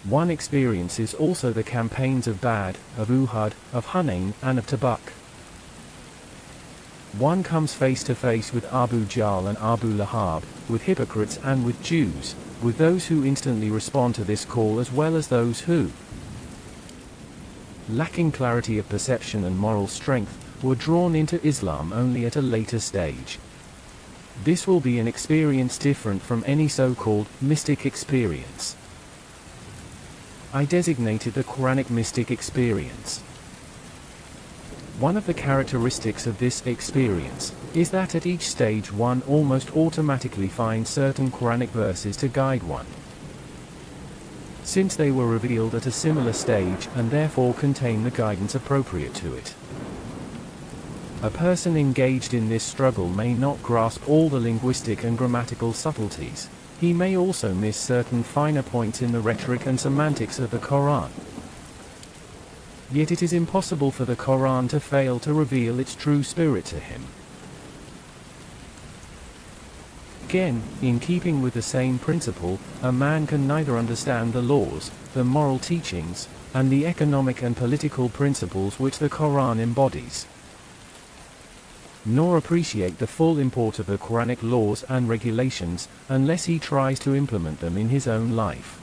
One experiences also the campaigns of Badr, of Uhud, of Hunain, and of Tabuk. One comes face to face with Abu Jahl and Abu Lahab, with hypocrites and with Jews, with those who instantly respond to this call as well as those who, lacking clarity of perception and moral strength, were drawn into Islam only at a later stage. This will be an experience different from any so-called mystic experience. I designated the Quranic mystic experience. One of the characteristics of this experience is that at each stage one almost automatically finds certain Quranic verses to guide one, since they were revealed at a similar stage and therefore contain the guidance appropriate to it. A person engaged in this struggle may not grasp all the linguistic and grammatical subtleties. He may also miss certain finer points in the rhetoric and semantics of the Quran. Yet it is impossible for the Quran to fail to reveal its true spirit to him. Again, in keeping with the same principle, a man can neither understand the laws, the moral teachings, and the economic and political principles which the Quran embodies, nor appreciate the full import of the Quranic laws and regulations, unless he tries to implement them in his own life.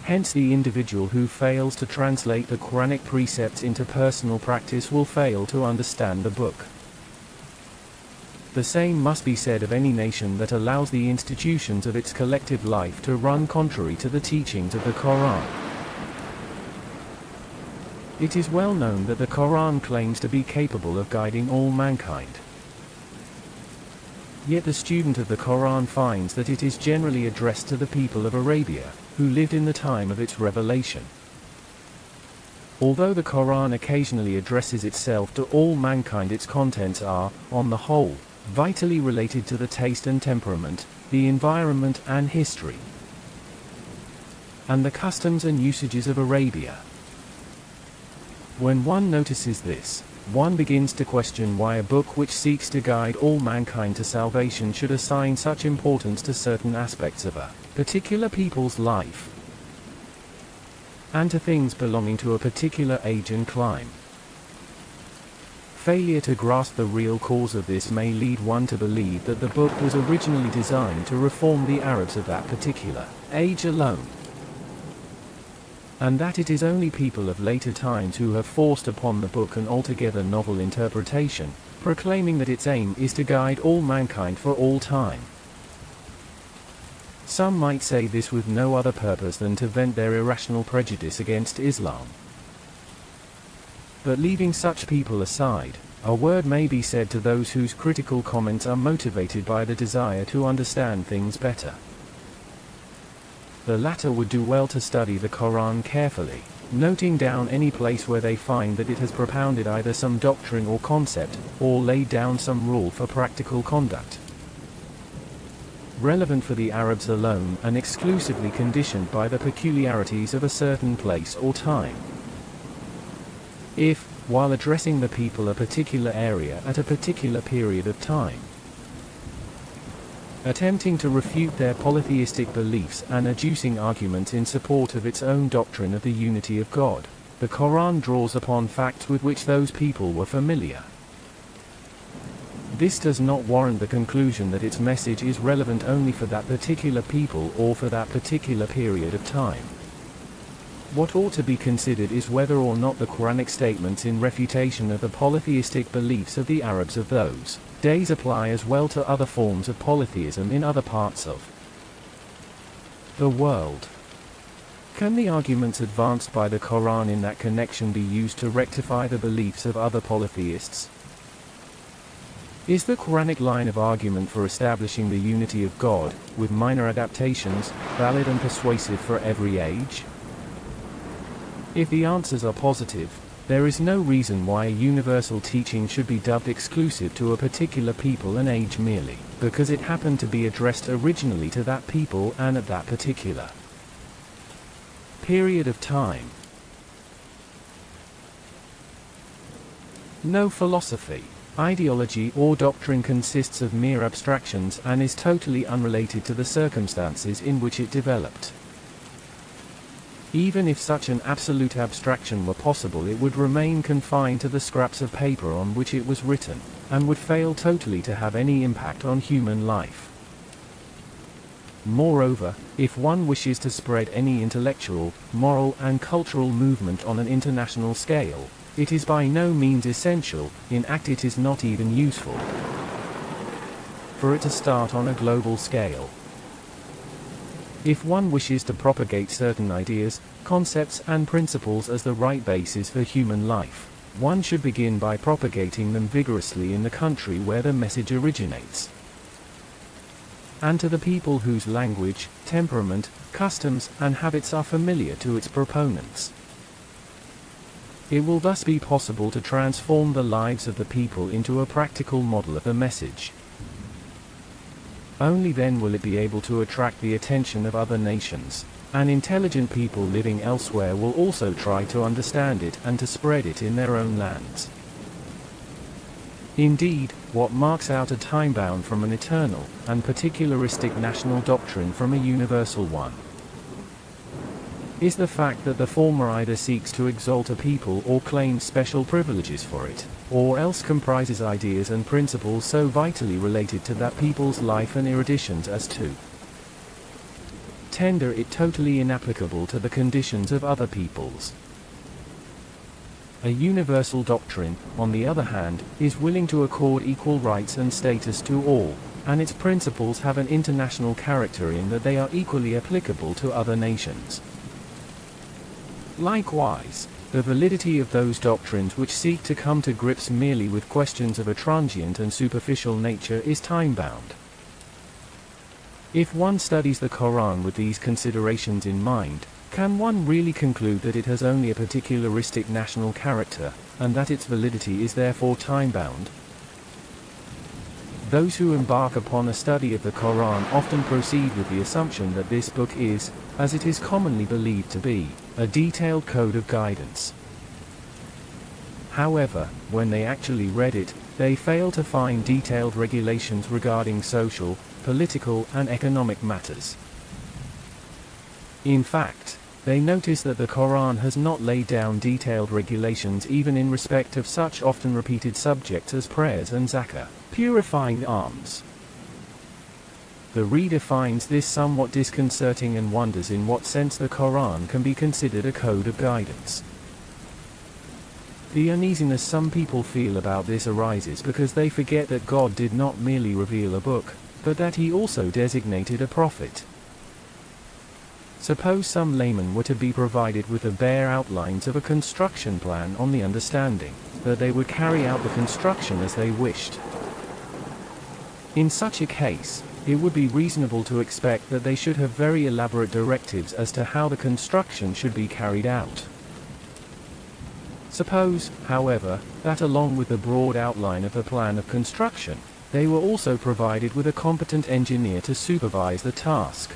Hence the individual who fails to translate the Quranic precepts into personal practice will fail to understand the book. The same must be said of any nation that allows the institutions of its collective life to run contrary to the teachings of the Quran. It is well known that the Quran claims to be capable of guiding all mankind. Yet the student of the Quran finds that it is generally addressed to the people of Arabia, who lived in the time of its revelation. Although the Quran occasionally addresses itself to all mankind, its contents are, on the whole, vitally related to the taste and temperament, the environment and history, and the customs and usages of Arabia. When one notices this, one begins to question why a book which seeks to guide all mankind to salvation should assign such importance to certain aspects of a particular people's life, and to things belonging to a particular age and clime. Failure to grasp the real cause of this may lead one to believe that the book was originally designed to reform the Arabs of that particular age alone, and that it is only people of later times who have forced upon the book an altogether novel interpretation, proclaiming that its aim is to guide all mankind for all time. Some might say this with no other purpose than to vent their irrational prejudice against Islam. But leaving such people aside, a word may be said to those whose critical comments are motivated by the desire to understand things better. The latter would do well to study the Quran carefully, noting down any place where they find that it has propounded either some doctrine or concept, or laid down some rule for practical conduct, relevant for the Arabs alone and exclusively conditioned by the peculiarities of a certain place or time. If, while addressing the people a particular area at a particular period of time, attempting to refute their polytheistic beliefs and adducing arguments in support of its own doctrine of the unity of God, the Quran draws upon facts with which those people were familiar, this does not warrant the conclusion that its message is relevant only for that particular people or for that particular period of time. What ought to be considered is whether or not the Quranic statements in refutation of the polytheistic beliefs of the Arabs of those days apply as well to other forms of polytheism in other parts of the world. Can the arguments advanced by the Quran in that connection be used to rectify the beliefs of other polytheists? Is the Quranic line of argument for establishing the unity of God, with minor adaptations, valid and persuasive for every age? If the answers are positive, there is no reason why a universal teaching should be dubbed exclusive to a particular people and age merely because it happened to be addressed originally to that people and at that particular period of time. No philosophy, ideology or doctrine consists of mere abstractions and is totally unrelated to the circumstances in which it developed. Even if such an absolute abstraction were possible, it would remain confined to the scraps of paper on which it was written, and would fail totally to have any impact on human life. Moreover, if one wishes to spread any intellectual, moral and cultural movement on an international scale, it is by no means essential, in fact it is not even useful, for it to start on a global scale. If one wishes to propagate certain ideas, concepts and principles as the right basis for human life, one should begin by propagating them vigorously in the country where the message originates, and to the people whose language, temperament, customs and habits are familiar to its proponents. It will thus be possible to transform the lives of the people into a practical model of the message. Only then will it be able to attract the attention of other nations, and intelligent people living elsewhere will also try to understand it and to spread it in their own lands. Indeed, what marks out a time-bound from an eternal, and particularistic national doctrine from a universal one, is the fact that the former either seeks to exalt a people or claims special privileges for it, or else comprises ideas and principles so vitally related to that people's life and eruditions as to tender it totally inapplicable to the conditions of other peoples. A universal doctrine, on the other hand, is willing to accord equal rights and status to all, and its principles have an international character in that they are equally applicable to other nations. Likewise, the validity of those doctrines which seek to come to grips merely with questions of a transient and superficial nature is time-bound. If one studies the Quran with these considerations in mind, can one really conclude that it has only a particularistic national character, and that its validity is therefore time-bound? Those who embark upon a study of the Quran often proceed with the assumption that this book is, as it is commonly believed to be, a detailed code of guidance. However, when they actually read it, they fail to find detailed regulations regarding social, political, and economic matters. In fact, they notice that the Quran has not laid down detailed regulations even in respect of such often repeated subjects as prayers and zakah, purifying alms. The reader finds this somewhat disconcerting and wonders in what sense the Quran can be considered a code of guidance. The uneasiness some people feel about this arises because they forget that God did not merely reveal a book, but that he also designated a prophet. Suppose some layman were to be provided with the bare outlines of a construction plan on the understanding that they would carry out the construction as they wished. In such a case, it would be reasonable to expect that they should have very elaborate directives as to how the construction should be carried out. Suppose, however, that along with the broad outline of the plan of construction, they were also provided with a competent engineer to supervise the task.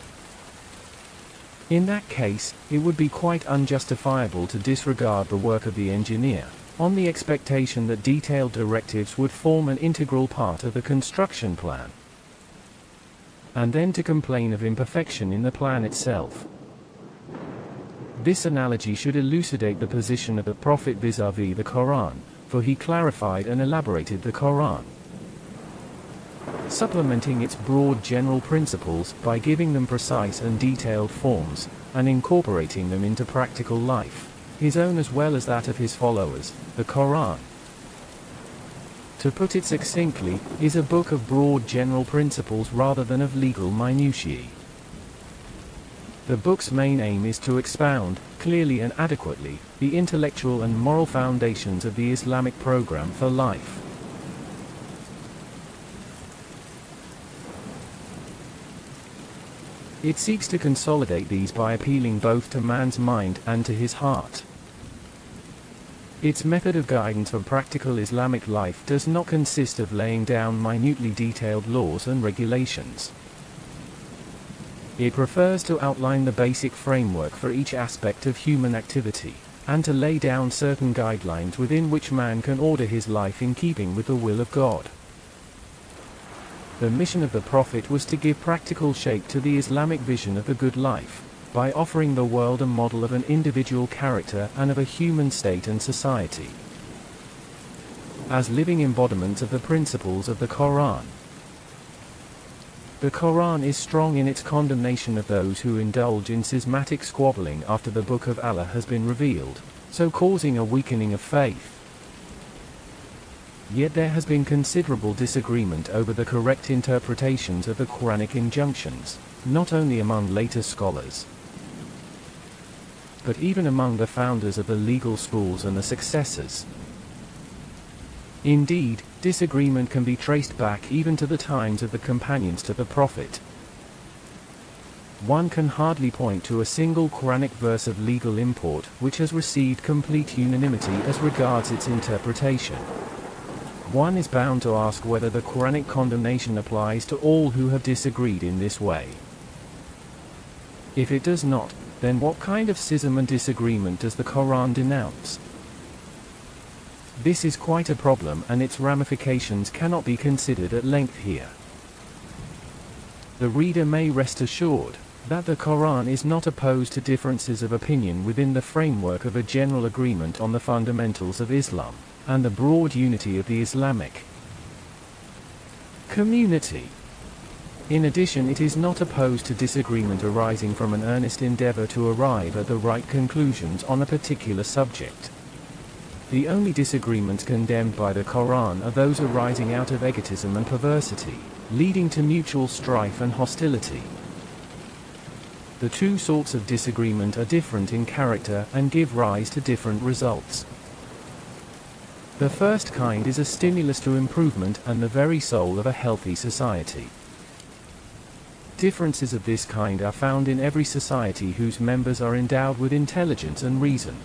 In that case, it would be quite unjustifiable to disregard the work of the engineer, on the expectation that detailed directives would form an integral part of the construction plan, and then to complain of imperfection in the plan itself. This analogy should elucidate the position of the Prophet vis-à-vis the Quran, for he clarified and elaborated the Quran, supplementing its broad general principles by giving them precise and detailed forms, and incorporating them into practical life, his own as well as that of his followers. The Quran, to put it succinctly, is a book of broad general principles rather than of legal minutiae. The book's main aim is to expound, clearly and adequately, the intellectual and moral foundations of the Islamic program for life. It seeks to consolidate these by appealing both to man's mind and to his heart. Its method of guidance for practical Islamic life does not consist of laying down minutely detailed laws and regulations. It prefers to outline the basic framework for each aspect of human activity, and to lay down certain guidelines within which man can order his life in keeping with the will of God. The mission of the Prophet was to give practical shape to the Islamic vision of the good life, by offering the world a model of an individual character and of a human state and society, as living embodiments of the principles of the Quran. The Quran is strong in its condemnation of those who indulge in schismatic squabbling after the Book of Allah has been revealed, so causing a weakening of faith. Yet there has been considerable disagreement over the correct interpretations of the Quranic injunctions, not only among later scholars, but even among the founders of the legal schools and the successors. Indeed, disagreement can be traced back even to the times of the companions to the Prophet. One can hardly point to a single Quranic verse of legal import which has received complete unanimity as regards its interpretation. One is bound to ask whether the Quranic condemnation applies to all who have disagreed in this way. If it does not, then what kind of schism and disagreement does the Quran denounce? This is quite a problem, and its ramifications cannot be considered at length here. The reader may rest assured that the Quran is not opposed to differences of opinion within the framework of a general agreement on the fundamentals of Islam, and the broad unity of the Islamic community. In addition, it is not opposed to disagreement arising from an earnest endeavor to arrive at the right conclusions on a particular subject. The only disagreements condemned by the Quran are those arising out of egotism and perversity, leading to mutual strife and hostility. The two sorts of disagreement are different in character and give rise to different results. The first kind is a stimulus to improvement and the very soul of a healthy society. Differences of this kind are found in every society whose members are endowed with intelligence and reason.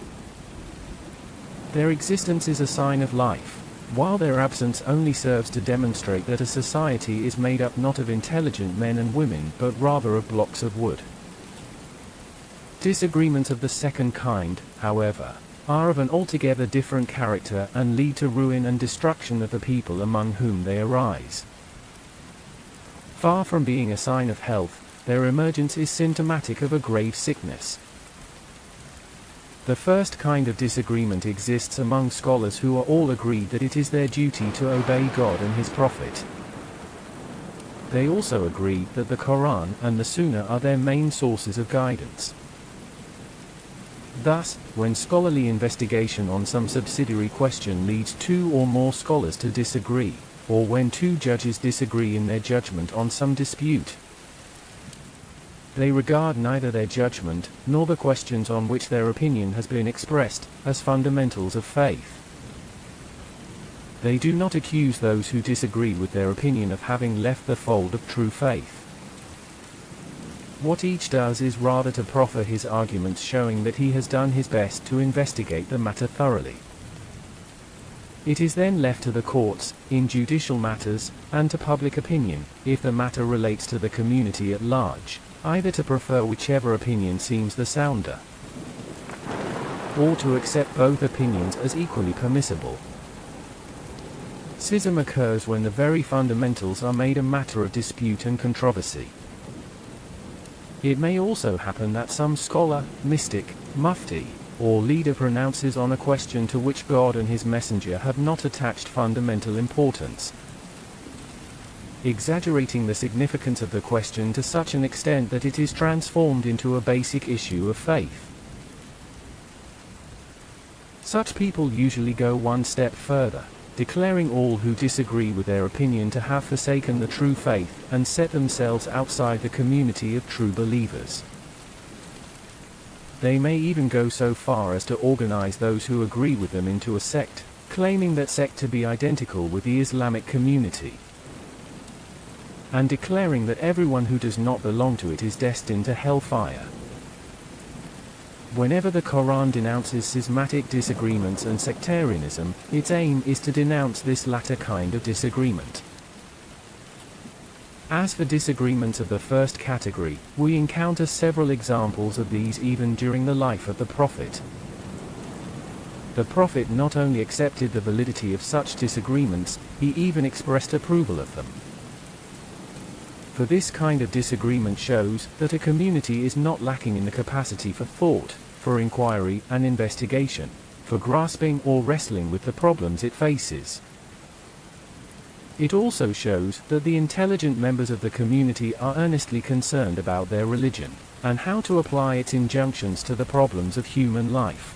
Their existence is a sign of life, while their absence only serves to demonstrate that a society is made up not of intelligent men and women but rather of blocks of wood. Disagreements of the second kind, however, are of an altogether different character and lead to ruin and destruction of the people among whom they arise. Far from being a sign of health, their emergence is symptomatic of a grave sickness. The first kind of disagreement exists among scholars who are all agreed that it is their duty to obey God and His Prophet. They also agree that the Quran and the Sunnah are their main sources of guidance. Thus, when scholarly investigation on some subsidiary question leads two or more scholars to disagree, or when two judges disagree in their judgment on some dispute, they regard neither their judgment, nor the questions on which their opinion has been expressed, as fundamentals of faith. They do not accuse those who disagree with their opinion of having left the fold of true faith. What each does is rather to proffer his arguments showing that he has done his best to investigate the matter thoroughly. It is then left to the courts, in judicial matters, and to public opinion, if the matter relates to the community at large, either to prefer whichever opinion seems the sounder, or to accept both opinions as equally permissible. Schism occurs when the very fundamentals are made a matter of dispute and controversy. It may also happen that some scholar, mystic, mufti, or leader pronounces on a question to which God and His Messenger have not attached fundamental importance, exaggerating the significance of the question to such an extent that it is transformed into a basic issue of faith. Such people usually go one step further, declaring all who disagree with their opinion to have forsaken the true faith and set themselves outside the community of true believers. They may even go so far as to organize those who agree with them into a sect, claiming that sect to be identical with the Islamic community, and declaring that everyone who does not belong to it is destined to hellfire. Whenever the Quran denounces schismatic disagreements and sectarianism, its aim is to denounce this latter kind of disagreement. As for disagreements of the first category, we encounter several examples of these even during the life of the Prophet. The Prophet not only accepted the validity of such disagreements, he even expressed approval of them. For this kind of disagreement shows that a community is not lacking in the capacity for thought, for inquiry and investigation, for grasping or wrestling with the problems it faces. It also shows that the intelligent members of the community are earnestly concerned about their religion, and how to apply its injunctions to the problems of human life.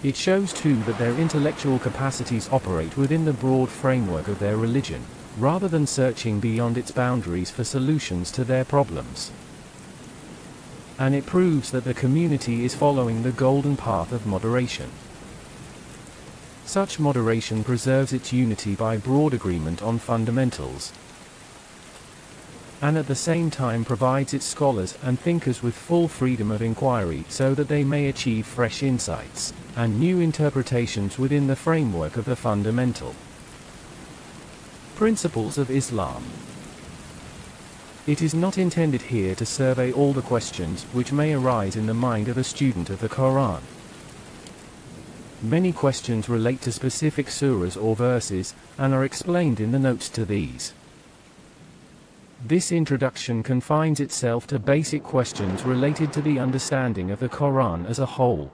It shows too that their intellectual capacities operate within the broad framework of their religion, rather than searching beyond its boundaries for solutions to their problems. And it proves that the community is following the golden path of moderation. Such moderation preserves its unity by broad agreement on fundamentals, and at the same time provides its scholars and thinkers with full freedom of inquiry so that they may achieve fresh insights and new interpretations within the framework of the fundamental principles of Islam. It is not intended here to survey all the questions which may arise in the mind of a student of the Quran. Many questions relate to specific surahs or verses, and are explained in the notes to these. This introduction confines itself to basic questions related to the understanding of the Quran as a whole.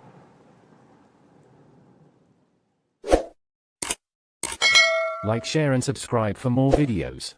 Like, share and subscribe for more videos.